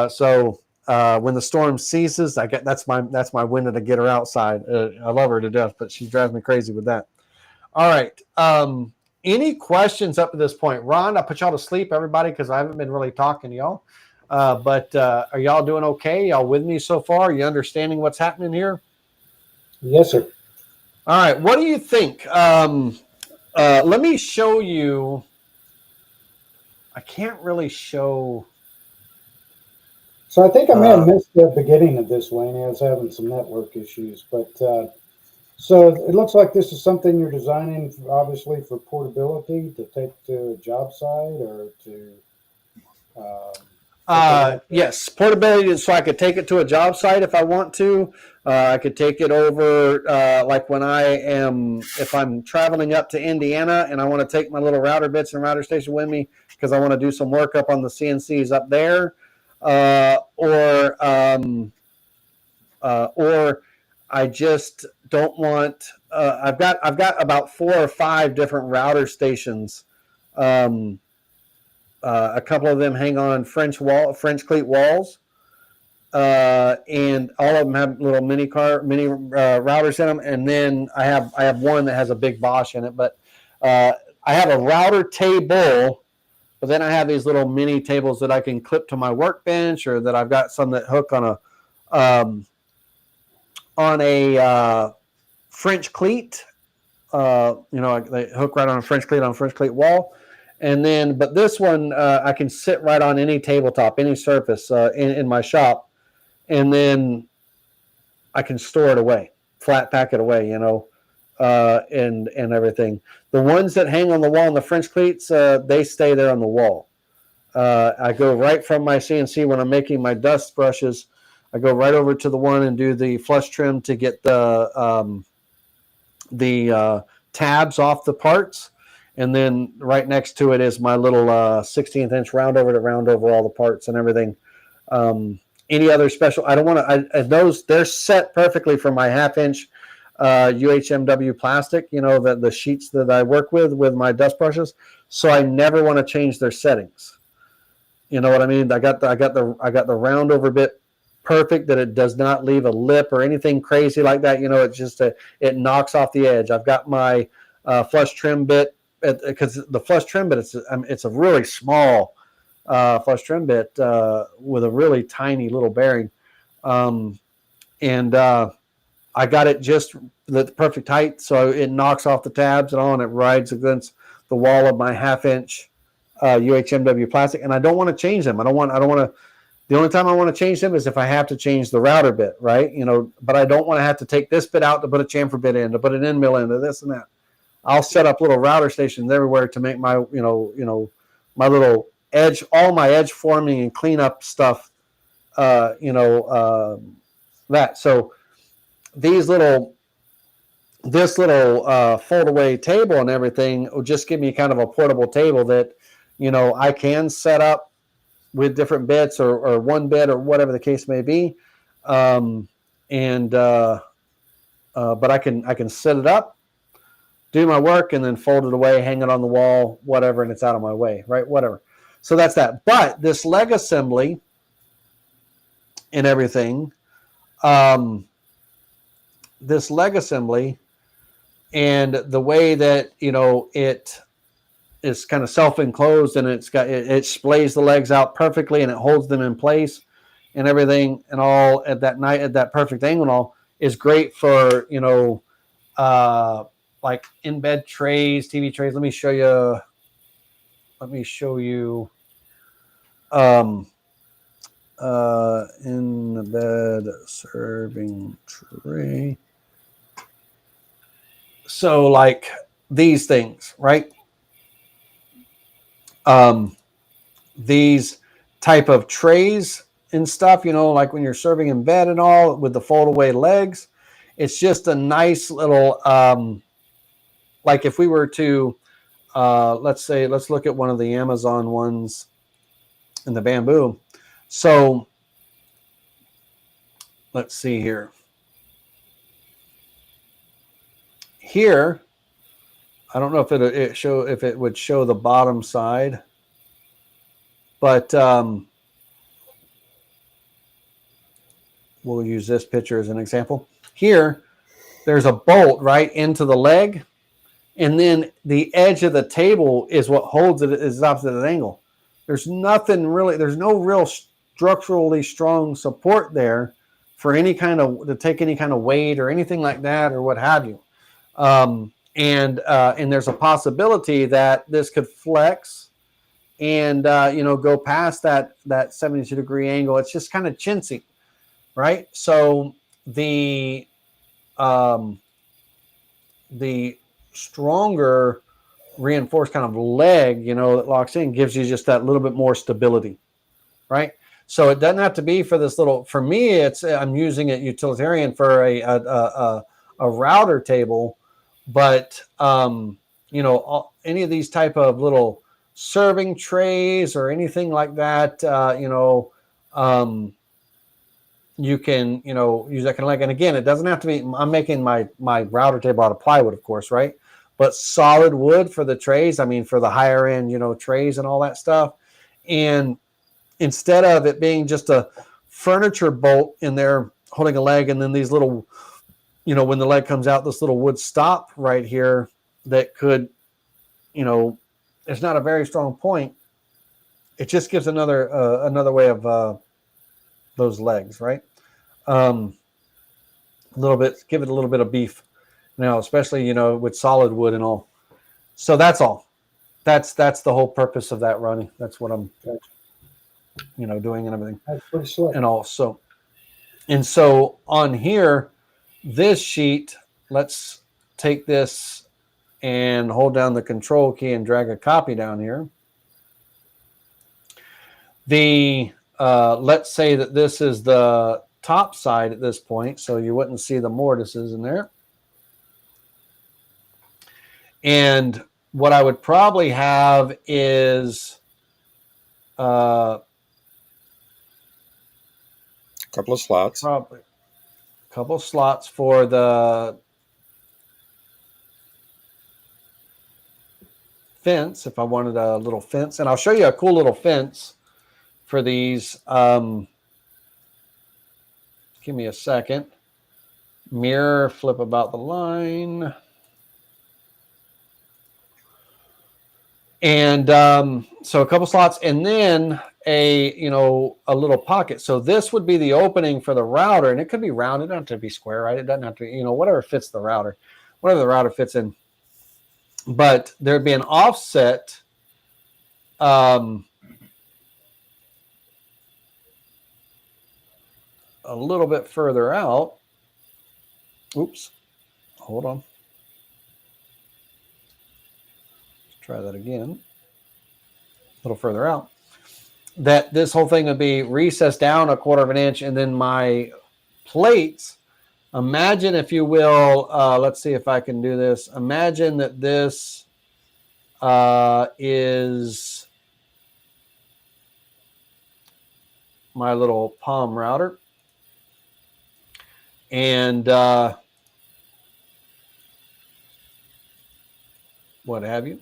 So when the storm ceases, that's my window to get her outside. I love her to death, but she drives me crazy with that. All right. Any questions up to this point? Ron, I put y'all to sleep, everybody, because I haven't been really talking to y'all. But are y'all doing okay? Y'all with me so far? Are you understanding what's happening here? Yes, sir. All right. What do you think? Let me show you. I can't really show. So I think I may have missed the beginning of this, Wayne. I was having some network issues, but so it looks like this is something you're designing, obviously, for portability to take to a job site or to. Yes, portability, so I could take it to a job site if I want to. I could take it over, like if I'm traveling up to Indiana and I want to take my little router bits and router station with me because I want to do some work up on the CNCs up there, or I just don't want. I've got about 4 or 5 different router stations. A couple of them hang on French cleat walls, and all of them have little mini routers in them. And then I have one that has a big Bosch in it. But I have a router table, but then I have these little mini tables that I can clip to my workbench, or that I've got some that hook on a French cleat. They hook right on a French cleat wall. And then, but this one, I can sit right on any tabletop, any surface in my shop, and then I can store it away, flat pack it away, and everything. The ones that hang on the wall in the French cleats, they stay there on the wall. I go right from my CNC when I'm making my dust brushes. I go right over to the one and do the flush trim to get the tabs off the parts. And then right next to it is my little 16th inch round over to round over all the parts and everything. Any other special? I don't want to. Those, they're set perfectly for my 1/2 inch UHMW plastic. The sheets that I work with my dust brushes. So I never want to change their settings. You know what I mean? I got the round over bit perfect, that it does not leave a lip or anything crazy like that. It's just it knocks off the edge. I've got my flush trim bit, because the flush trim bit, it's a really small flush trim bit with a really tiny little bearing, and I got it just the perfect height, so it knocks off the tabs and all, and it rides against the wall of my 1/2 inch UHMW plastic. And I don't want to change them. I don't want to. The only time I want to change them is if I have to change the router bit, right? But I don't want to have to take this bit out to put a chamfer bit in, to put an end mill in, to this and that. I'll set up little router stations everywhere to make my, my little edge, all my edge forming and cleanup stuff, that. So this little fold away table and everything will just give me kind of a portable table that, I can set up with different bits or one bit or whatever the case may be. But I can set it up, do my work, and then fold it away, hang it on the wall, whatever, and it's out of my way, right? Whatever. So that's that. But this leg assembly and everything, and the way that, it is kind of self-enclosed, and it splays the legs out perfectly, and it holds them in place and everything, and all at that perfect angle and all, is great for, like in bed trays, TV trays. Let me show you. in the bed serving tray. So like these things, right? These type of trays and stuff, like when you're serving in bed and all with the fold away legs, it's just a nice little, like if we were to, let's look at one of the Amazon ones in the bamboo. So let's see here. Here, I don't know if it would show the bottom side, but we'll use this picture as an example. Here, there's a bolt right into the leg, and then the edge of the table is what holds it is opposite at an angle. There's nothing really, there's no real structurally strong support there for to take any kind of weight or anything like that or what have you. And there's a possibility that this could flex and go past that 72-degree angle. It's just kind of chintzy, right? So the stronger reinforced kind of leg, that locks in, gives you just that little bit more stability, right? So it doesn't have to be for this little. For me, I'm using it utilitarian for a router table. But, any of these type of little serving trays or anything like that, you can, use that kind of leg. And again, it doesn't have to be, I'm making my router table out of plywood, of course, right? But solid wood for the trays, for the higher end, trays and all that stuff. And instead of it being just a furniture bolt in there holding a leg and then these little, when the leg comes out, this little wood stop right here that could, it's not a very strong point. It just gives another way of those legs, right? A little bit, give it a little bit of beef, especially, with solid wood and all. So that's all. That's the whole purpose of that, Ronnie. That's what I'm, doing and everything. That's pretty slick. And all. So on here, this sheet, let's take this and hold down the control key and drag a copy down here. Let's say that this is the top side at this point, so you wouldn't see the mortises in there. And what I would probably have is couple of slots. Probably a couple of slots for the fence, if I wanted a little fence. And I'll show you a cool little fence for these. Give me a second. Mirror, flip about the line. And so a couple slots, and then a little pocket. So this would be the opening for the router, and it could be round. It doesn't have to be square, right? It doesn't have to be, whatever fits the router, whatever the router fits in. But there'd be an offset a little bit further out. Oops, hold on. Try that again. A little further out. That this whole thing would be recessed down 1/4 of an inch, and then my plates. Imagine, if you will, let's see if I can do this. Imagine that this is my little palm router, and what have you.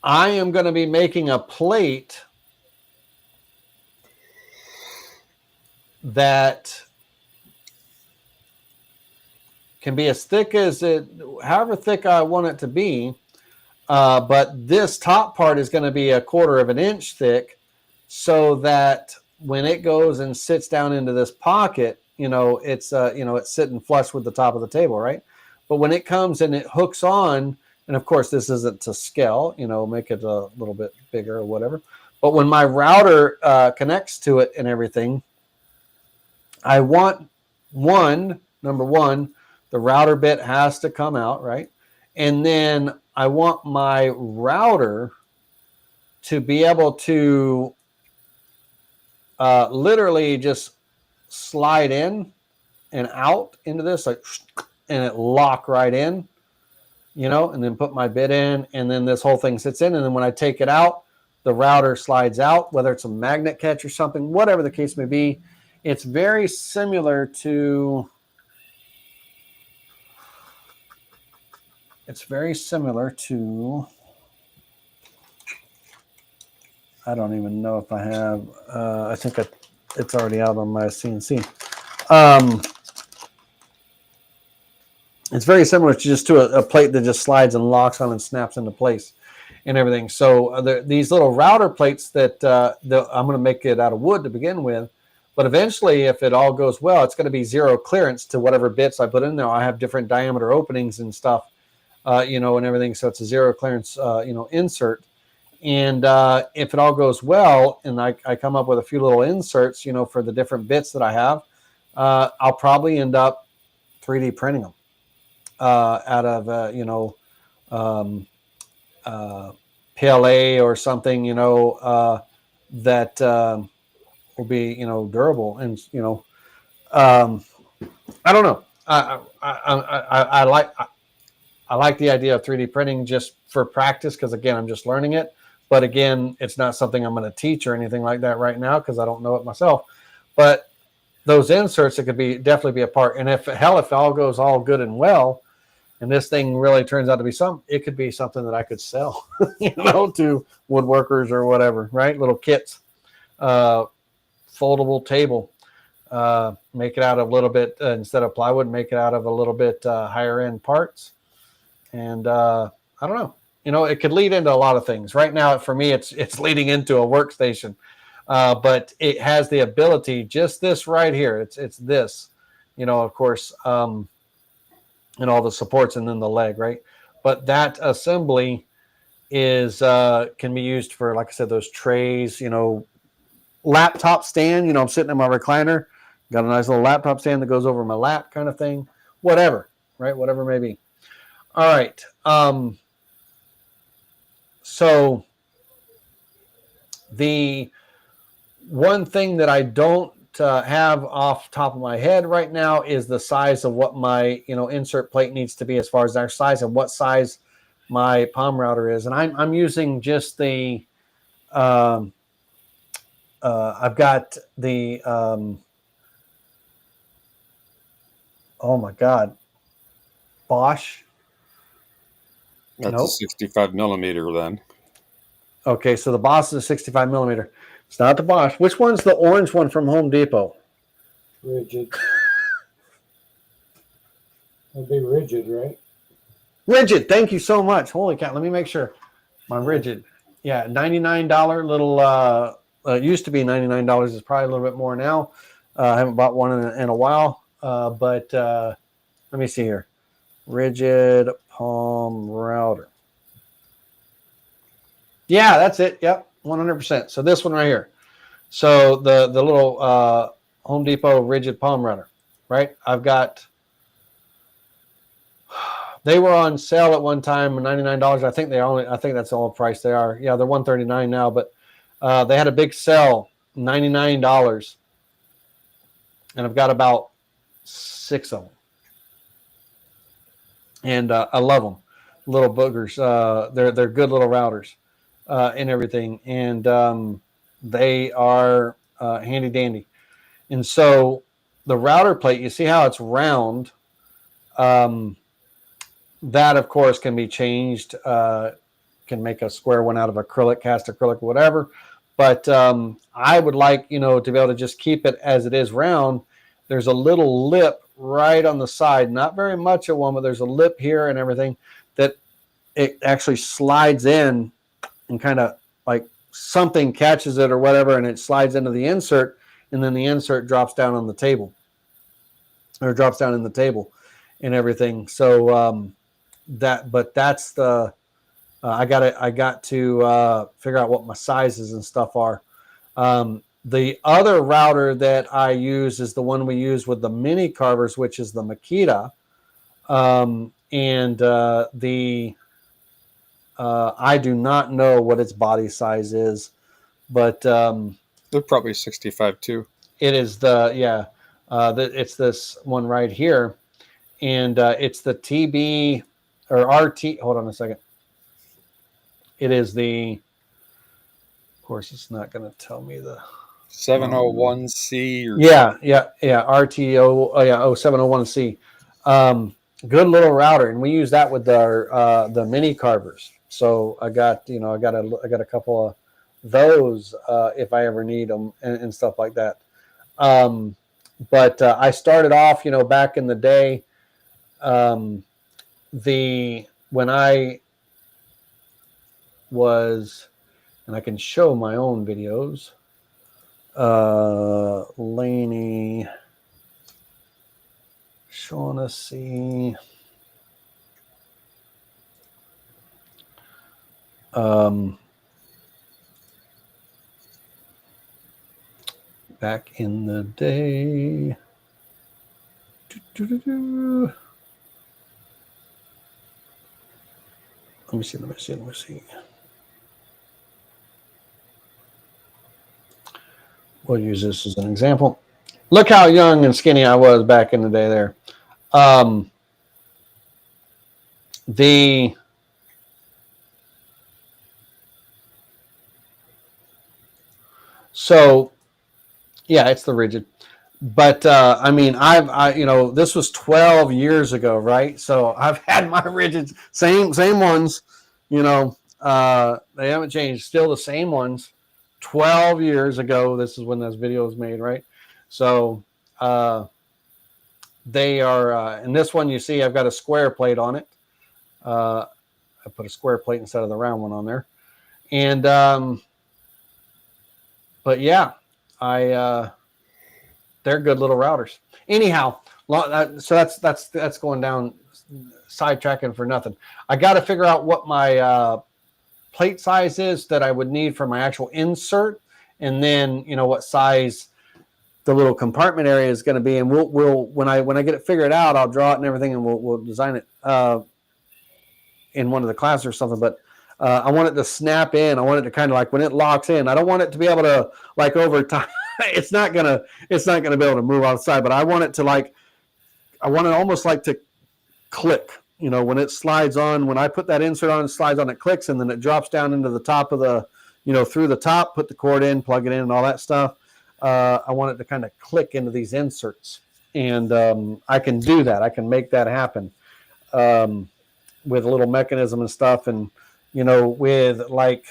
I am going to be making a plate that can be as thick as however thick I want it to be. But this top part is going to be 1/4 of an inch thick, so that when it goes and sits down into this pocket, it's sitting flush with the top of the table, right? But when it comes and it hooks on, and of course this isn't to scale, make it a little bit bigger or whatever. But when my router connects to it and everything, I want number one, the router bit has to come out, right? And then I want my router to be able to literally just slide in and out into this, like, and it lock right in, and then put my bit in, and then this whole thing sits in. And then when I take it out, the router slides out, whether it's a magnet catch or something, whatever the case may be. It's very similar to, I don't even know if I have, I think it's already out on my CNC. It's very similar to just to a plate that just slides and locks on and snaps into place and everything. So these little router plates that I'm going to make it out of wood to begin with, but eventually, if it all goes well, it's going to be zero clearance to whatever bits I put in there. I have different diameter openings and stuff, and everything. So it's a zero clearance, insert. And if it all goes well, and I come up with a few little inserts, for the different bits that I have, I'll probably end up 3D printing them out of, PLA or something, that will be, durable. And, I don't know. I like the idea of 3D printing just for practice, because again, I'm just learning it. But again, it's not something I'm going to teach or anything like that right now, because I don't know it myself. But those inserts, it could definitely be a part. And if all goes all good and well, and this thing really turns out to be it could be something that I could sell, to woodworkers or whatever, right? Little kits, foldable table, make it out of a little bit, instead of plywood, make it out of a little bit higher end parts. And I don't know, it could lead into a lot of things. Right now, for me, it's leading into a workstation, but it has the ability, just this right here. It's this, of course, and all the supports, and then the leg, right? But that assembly is can be used for, like I said, those trays, laptop stand. I'm sitting in my recliner, got a nice little laptop stand that goes over my lap, kind of thing. Whatever, right? Whatever it may be. All right. So the one thing that I don't have off the top of my head right now is the size of what my insert plate needs to be, as far as their size and what size my palm router is. And I'm using just the I've got the oh my god, Bosch. That's a 65 millimeter then. Okay, so the Bosch is a 65 millimeter. It's not the Bosch. Which one's the orange one from Home Depot? Rigid. It'd be Rigid, right? Rigid. Thank you so much. Holy cow. Let me make sure. My Rigid. Yeah, $99 little, used to be $99. It's probably a little bit more now. I haven't bought one in a while. But let me see here. Rigid palm router. Yeah, that's it. Yep. 100%. So this one right here. So the little Home Depot rigid palm router, right? They were on sale at one time, $99. I think that's the only price they are. Yeah, they're $139 now, but they had a big sale, $99, and I've got about 6 of them, and I love them. Little boogers. They're good little routers. And everything, and they are handy dandy. And so the router plate, you see how it's round, that of course can be changed, can make a square one out of acrylic, cast acrylic, whatever. But I would like, to be able to just keep it as it is round. There's a little lip right on the side, not very much of one, but there's a lip here and everything that it actually slides in, and kind of like something catches it or whatever, and it slides into the insert, and then the insert drops down on the table, or drops down in the table and everything. So that's the I got to figure out what my sizes and stuff are. The other router that I use is the one we use with the mini carvers, which is the Makita. I do not know what its body size is, but They're probably 65 too. it is it's this one right here, and it's the TB or RT. Hold on a second. It is of course, it's not going to tell me the 701C or RTO. Oh yeah, 0701C. Good little router, and we use that with our the mini carvers. So I got a couple of those if I ever need them and stuff like that. But I started off, back in the day, when I was, and I can show my own videos. Laney, Shaughnessy. Back in the day. Let me see. We'll use this as an example. Look how young and skinny I was back in the day there. So yeah, it's the rigid. But I mean, this was 12 years ago, right? So I've had my rigids, same ones, they haven't changed, still the same ones. 12 years ago, this is when this video was made, right? So they are, and this one you see, I've got a square plate on it. I put a square plate instead of the round one on there. And, but yeah, they're good little routers. Anyhow, so that's going down, sidetracking for nothing. I got to figure out what my plate size is that I would need for my actual insert, and then what size the little compartment area is going to be. And we'll when I get it figured out, I'll draw it and everything, and we'll design it in one of the classes or something. But I want it to snap in. I want it to kind of like when it locks in. I don't want it to be able to like over time. It's not gonna be able to move outside, but I want it almost like to click, when it slides on, when I put that insert on, it slides on, it clicks, and then it drops down into the top of the, through the top, put the cord in, plug it in, and all that stuff. I want it to kind of click into these inserts, and I can do that. I can make that happen with a little mechanism and stuff. And, with like,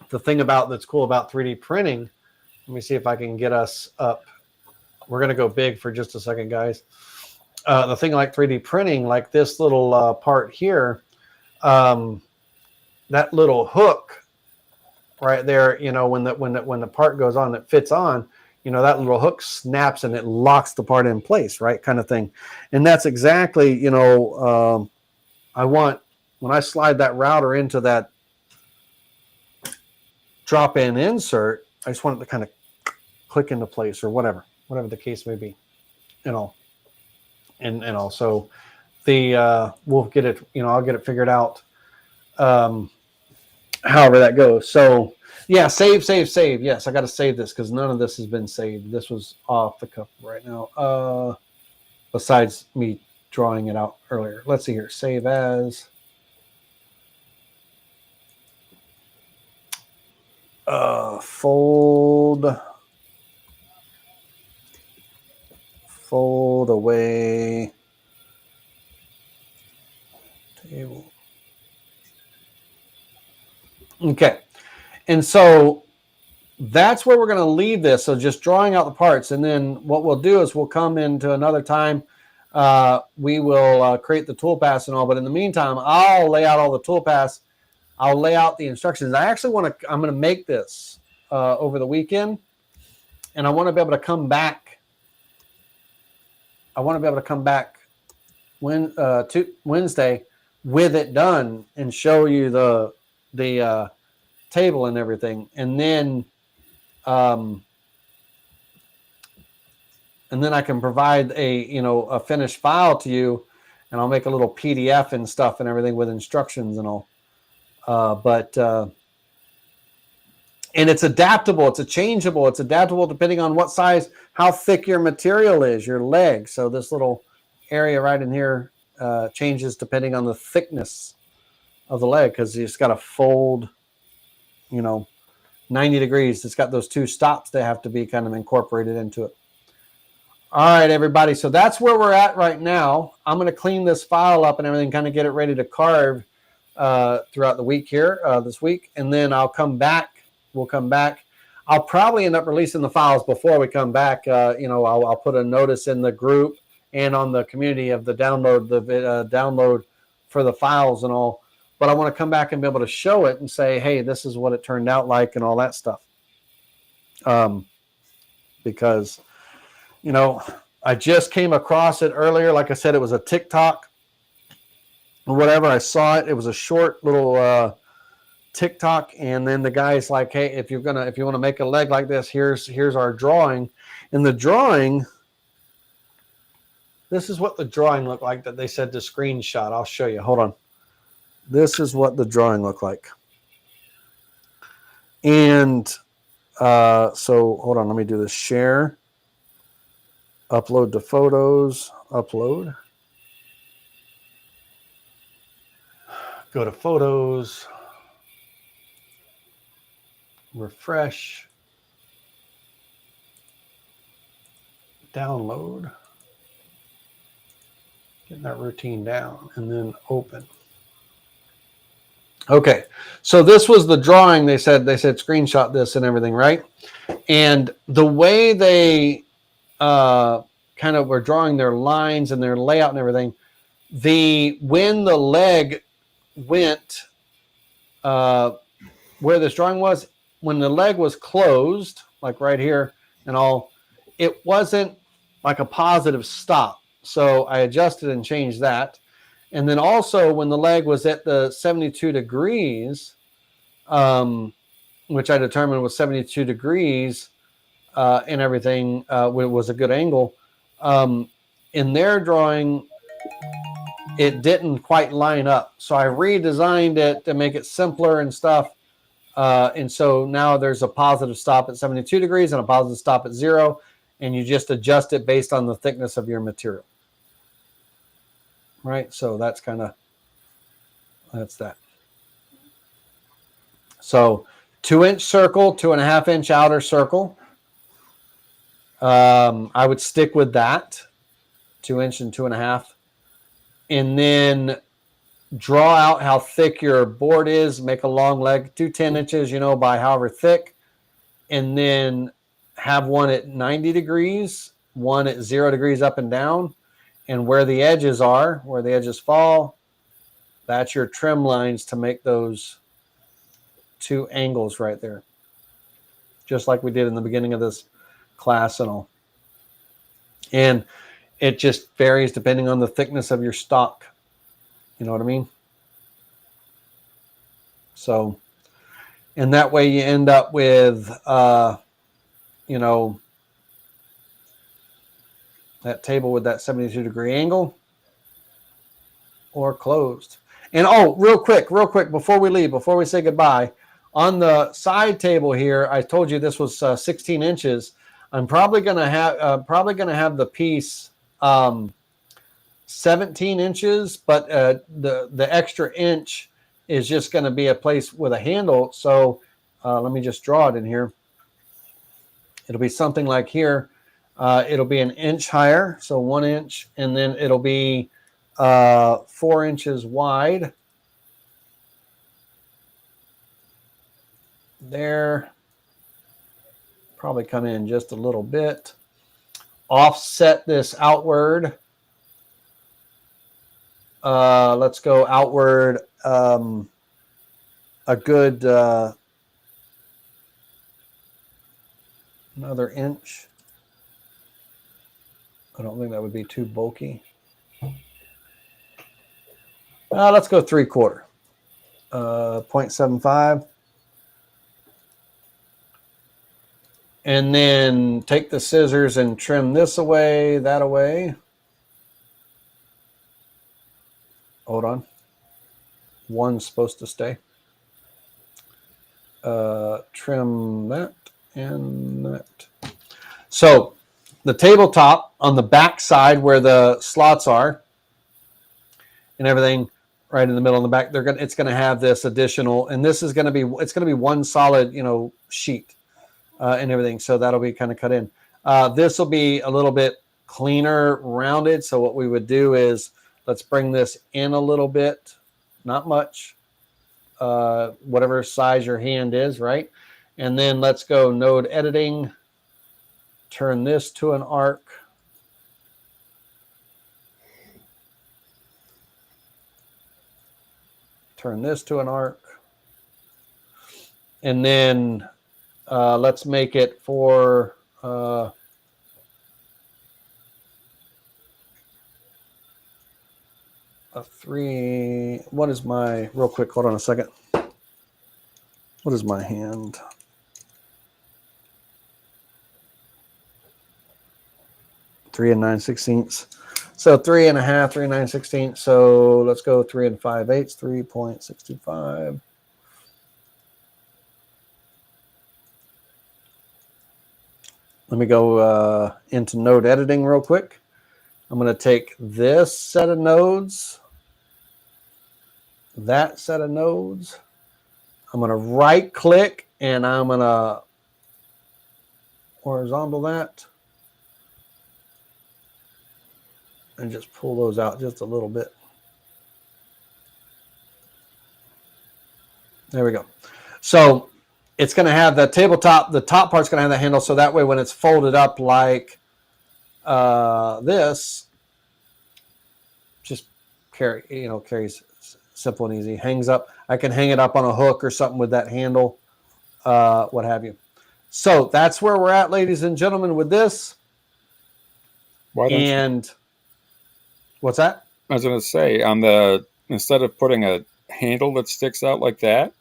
the thing that's cool about 3D printing, let me see if I can get us up. We're going to go big for just a second, guys. The thing like 3D printing, like this little part here, that little hook right there, when the part goes on, that fits on, that little hook snaps and it locks the part in place, right, kind of thing. And that's exactly, I want, when I slide that router into that drop-in insert, I just want it to kind of click into place, or whatever the case may be, and also we'll get it, I'll get it figured out, however that goes. So yeah, save. Yes, I got to save this because none of this has been saved. This was off the cuff right now. Besides me drawing it out earlier. Let's see here. Save as. Fold away table. Okay. And so that's where we're going to leave this. So just drawing out the parts. And then what we'll do is we'll come into another time. We will create the toolpath and all. But in the meantime, I'll lay out all the toolpaths. I'll lay out the instructions. I'm going to make this over the weekend. And I want to be able to come back. Wednesday with it done and show you the table and everything, and then I can provide a finished file to you, and I'll make a little PDF and stuff and everything with instructions and all. And it's adaptable. It's changeable. It's adaptable depending on what size, how thick your material is, your leg. So this little area right in here changes depending on the thickness of the leg, because you just got to fold, 90 degrees. It's got those two stops that have to be kind of incorporated into it. All right, everybody. So that's where we're at right now. I'm going to clean this file up and everything, kind of get it ready to carve throughout the week here, this week. And then I'll come back. We'll come back. I'll probably end up releasing the files before we come back. I'll put a notice in the group and on the community of the download for the files and all. But I want to come back and be able to show it and say, hey, this is what it turned out like and all that stuff. Because, I just came across it earlier. Like I said, it was a TikTok or whatever. I saw it. It was a short little TikTok, and then the guy's like, hey, if you want to make a leg like this, here's our drawing. In the drawing, this is what the drawing looked like that they said to screenshot. I'll show you. Hold on. This is what the drawing looked like. And so hold on, let me do this. Share, upload to photos, upload. Go to photos. Refresh, download, getting that routine down, and then open. Okay, so this was the drawing. They said screenshot this and everything, right? And the way they kind of were drawing their lines and their layout and everything, when the leg went where this drawing was, when the leg was closed, like right here and all, it wasn't like a positive stop. So I adjusted and changed that. And then also when the leg was at the 72 degrees, which I determined was 72 degrees and everything, was a good angle. In their drawing, it didn't quite line up. So I redesigned it to make it simpler and stuff. And so now there's a positive stop at 72 degrees and a positive stop at 0. And you just adjust it based on the thickness of your material. Right? So that's that. So 2-inch circle, 2.5-inch outer circle. I would stick with that. 2-inch and 2.5. And then draw out how thick your board is. Make a long leg, 10 inches, by however thick. And then have one at 90 degrees, one at 0 degrees up and down. And where the edges are, where the edges fall, that's your trim lines to make those two angles right there. Just like we did in the beginning of this class and all. And it just varies depending on the thickness of your stock. You know what I mean? So, and that way you end up with, that table with that 72 degree angle or closed. And real quick, before we say goodbye, on the side table here, I told you this was 16 inches. I'm probably going to have the piece 17 inches, but the extra inch is just going to be a place with a handle. So let me just draw it in here. It'll be something like here. It'll be an inch higher, so 1 inch, and then it'll be 4 inches wide. There. Probably come in just a little bit. Offset this outward. Let's go outward a good another inch. I don't think that would be too bulky. Let's go 3/4. 0.75. And then take the scissors and trim this away, that away. Hold on. One's supposed to stay. Trim that and that. So the tabletop on the back side where the slots are and everything right in the middle in the back, it's going to have this additional, and this is going to be, it's going to be one solid, sheet and everything. So that'll be kind of cut in. This will be a little bit cleaner, rounded. So what we would do is let's bring this in a little bit, not much, whatever size your hand is, right? And then let's go node editing, turn this to an arc. Turn this to an arc. And then let's make it for a 3. What is my, real quick, hold on a second. What is my hand? Three and 9/16. So 3 1/2, 3 9/16. So let's go 3 5/8, 3.65. Let me go into node editing real quick. I'm going to take this set of nodes, that set of nodes. I'm going to right click and I'm going to horizontal that and just pull those out just a little bit. There we go. So it's going to have the tabletop, the top part's going to have the handle. So that way when it's folded up like this, just carries simple and easy, hangs up. I can hang it up on a hook or something with that handle, what have you. So that's where we're at, ladies and gentlemen, with this. And what's that? I was going to say, instead of putting a handle that sticks out like that,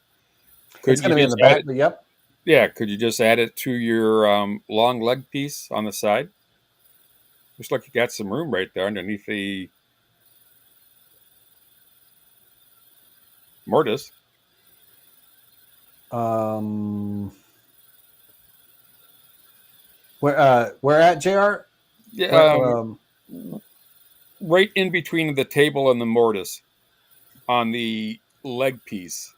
it's going to be in the back, but yep. Yeah, could you just add it to your long leg piece on the side? Looks like you got some room right there underneath the mortise. Where at, JR? Yeah, right in between the table and the mortise on the leg piece.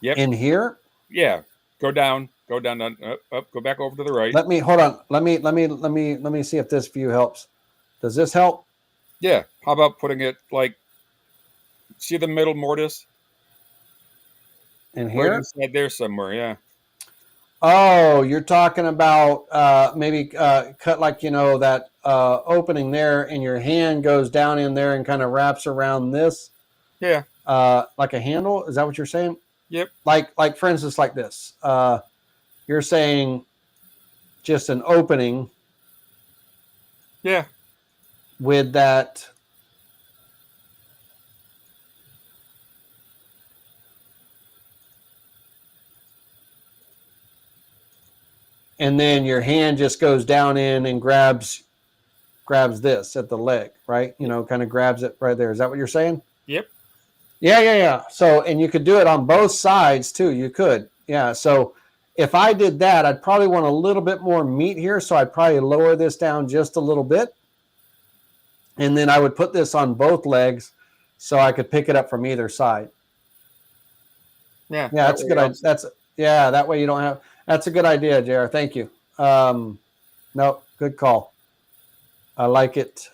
Yep. In here? Yeah. Go down, up, go back over to the right. Hold on. Let me see if this view helps. Does this help? Yeah. How about putting it like, see the middle mortise? In here? Right inside there somewhere, yeah. Oh, you're talking about maybe cut like, that opening there and your hand goes down in there and kind of wraps around this. Yeah. Like a handle. Is that what you're saying? Yep. Like for instance, like this. You're saying just an opening. Yeah. With that. And then your hand just goes down in and grabs this at the leg, right? Kind of grabs it right there. Is that what you're saying? Yep. Yeah. So, and you could do it on both sides too. You could. Yeah. So if I did that, I'd probably want a little bit more meat here. So I'd probably lower this down just a little bit. And then I would put this on both legs so I could pick it up from either side. Yeah. Yeah. That's a good idea. That way you don't have, that's a good idea, JR. Thank you. No, good call. I like it.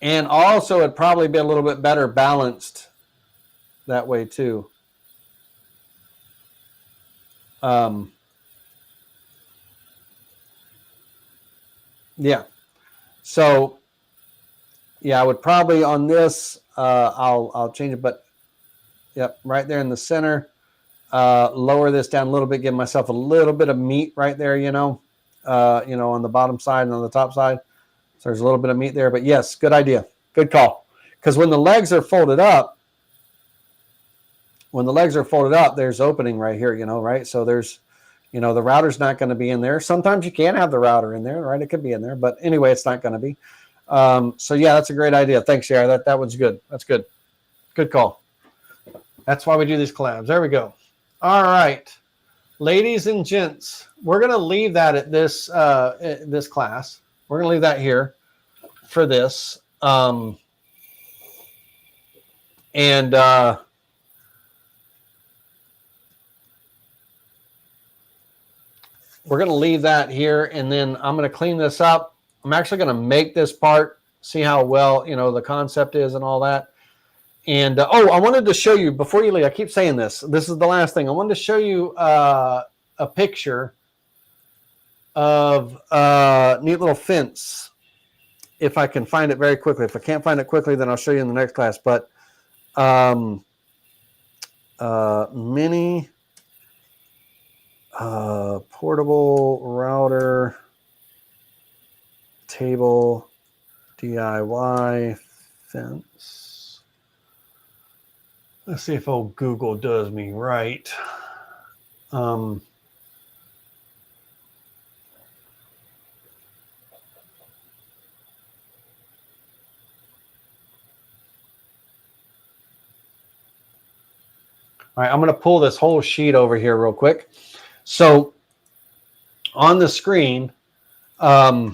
And also it'd probably be a little bit better balanced that way too. Yeah. So yeah, I would probably on this, I'll change it, but yep, right there in the center. lower this down a little bit, give myself a little bit of meat right there, on the bottom side and on the top side. So there's a little bit of meat there, but yes, good idea. Good call. Because when the legs are folded up, there's opening right here, right? So there's, the router's not going to be in there. Sometimes you can have the router in there, right? It could be in there, but anyway, it's not going to be. So yeah, that's a great idea. Thanks, Sarah. That one's good. That's good. Good call. That's why we do these collabs. There we go. All right, ladies and gents, we're going to leave that at this class. We're going to leave that here for this. And we're going to leave that here, and then I'm going to clean this up. I'm actually going to make this part, see how well, the concept is and all that. And, I wanted to show you, before you leave, I keep saying this. This is the last thing. I wanted to show you a picture of a neat little fence, if I can find it very quickly. If I can't find it quickly, then I'll show you in the next class. But mini portable router table DIY fence. Let's see if old Google does me right. All right, I'm going to pull this whole sheet over here real quick. So on the screen, there's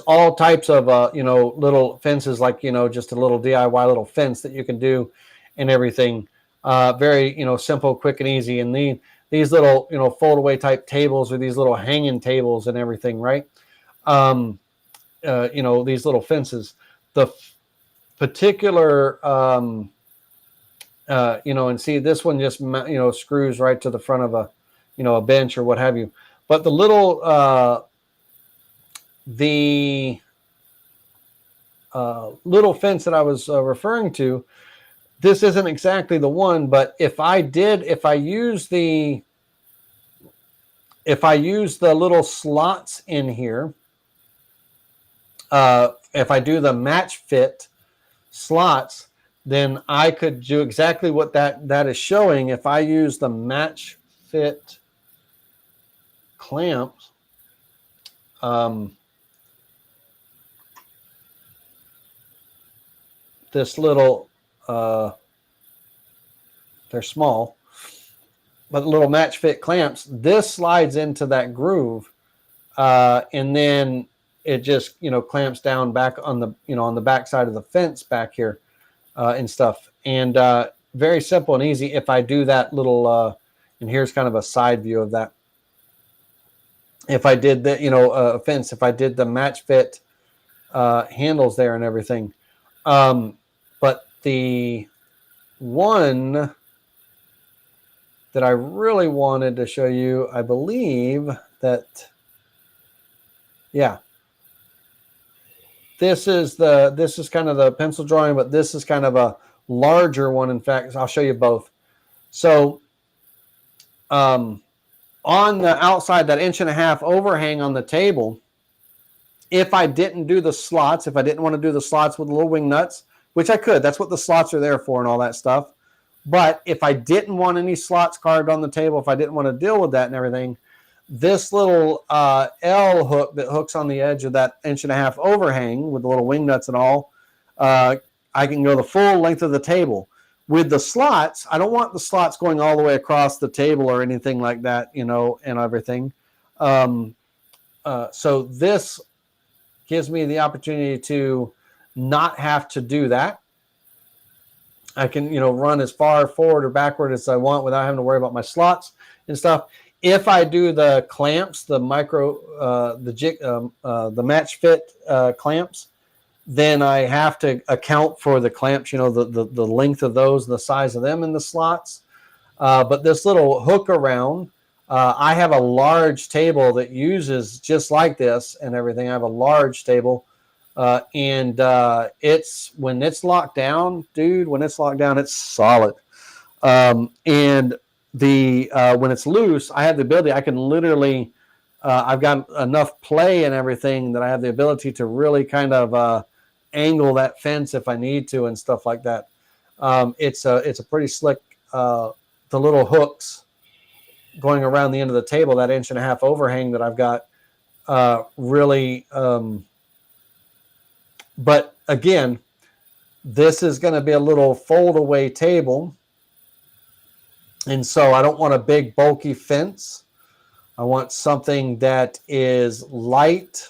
all types of, little fences, like, just a little DIY little fence that you can do and everything. Very, simple, quick, and easy. And these little, fold away type tables, or these little hanging tables and everything, right? These little fences. The particular, and see, this one just, screws right to the front of a bench or what have you. But the little, little fence that I was referring to, this isn't exactly the one, but if I use the little slots in here, if I do the match fit slots, then I could do exactly what that is showing. If I use the match fit clamps, this little, they're small, but the little match fit clamps, this slides into that groove, and then it just, clamps down back on the, on the back side of the fence back here. And stuff, and very simple and easy. If I do that little, and here's kind of a side view of that. If I did the, fence, if I did the match fit handles there and everything, but the one that I really wanted to show you, I believe that, yeah. This is kind of the pencil drawing, but this is kind of a larger one. In fact, I'll show you both. So on the outside, that 1.5 inch overhang on the table, if I didn't do the slots, if I didn't want to do the slots with the little wing nuts, which I could, that's what the slots are there for and all that stuff. But if I didn't want any slots carved on the table, if I didn't want to deal with that and everything, this little L hook that hooks on the edge of that 1.5 inch overhang with the little wing nuts and all, I can go the full length of the table. With the slots, I don't want the slots going all the way across the table or anything like that, and everything. So this gives me the opportunity to not have to do that. I can, run as far forward or backward as I want without having to worry about my slots and stuff. If I do the clamps, the the match fit clamps, then I have to account for the clamps, the length of those, the size of them in the slots. But this little hook around, I have a large table that uses just like this and everything. I have a large table, and it's when it's locked down, dude. When it's locked down, it's solid. And the when it's loose, I have the ability. I can literally, I've got enough play and everything that I have the ability to really kind of angle that fence if I need to and stuff like that. It's a pretty slick. The little hooks going around the end of the table, that 1.5 inch overhang that I've got, really. But again, this is going to be a little fold away table. And so I don't want a big bulky fence. I want something that is light,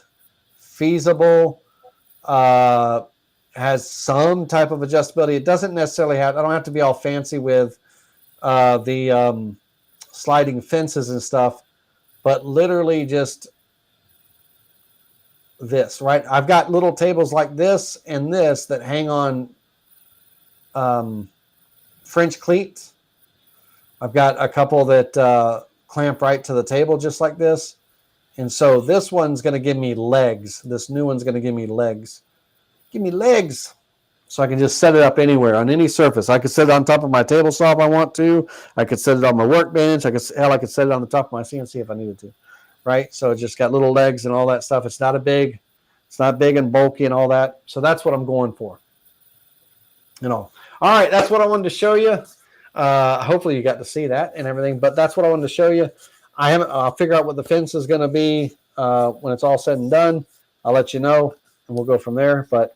feasible, has some type of adjustability. It doesn't necessarily have, I don't have to be all fancy with the sliding fences and stuff, but literally just this, right? I've got little tables like this and this that hang on French cleats. I've got a couple that clamp right to the table just like this. And so this one's going to give me legs. This new one's going to give me legs. Give me legs. So I can just set it up anywhere on any surface. I could set it on top of my table saw if I want to. I could set it on my workbench. I could set it on the top of my CNC if I needed to. Right? So it's just got little legs and all that stuff. It's not big and bulky and all that. So that's what I'm going for. All right, that's what I wanted to show you. Hopefully you got to see that and everything, but that's what I wanted to show you. I'll figure out what the fence is going to be when it's all said and done. I'll let you know, and we'll go from there. But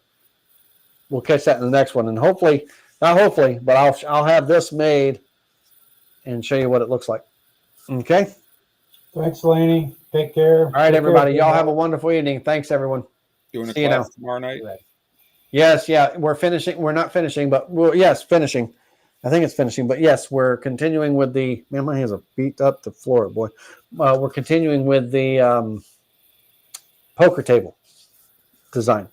we'll catch that in the next one, and hopefully, not hopefully, but I'll have this made and show you what it looks like. Okay. Thanks, Laney. Take care. All right, everybody. Y'all have a wonderful evening. Thanks, everyone. Doing a See you class now. tomorrow night. Yes, yeah, we're finishing. We're not finishing, but finishing. I think it's finishing, but yes, we're continuing with the. Man, my hands are beat up the floor, boy. We're continuing with the poker table design.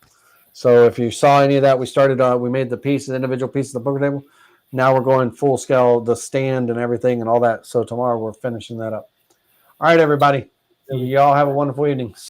So if you saw any of that, we made the pieces, individual pieces of the poker table. Now we're going full scale, the stand and everything and all that. So tomorrow we're finishing that up. All right, everybody. Y'all have a wonderful evening.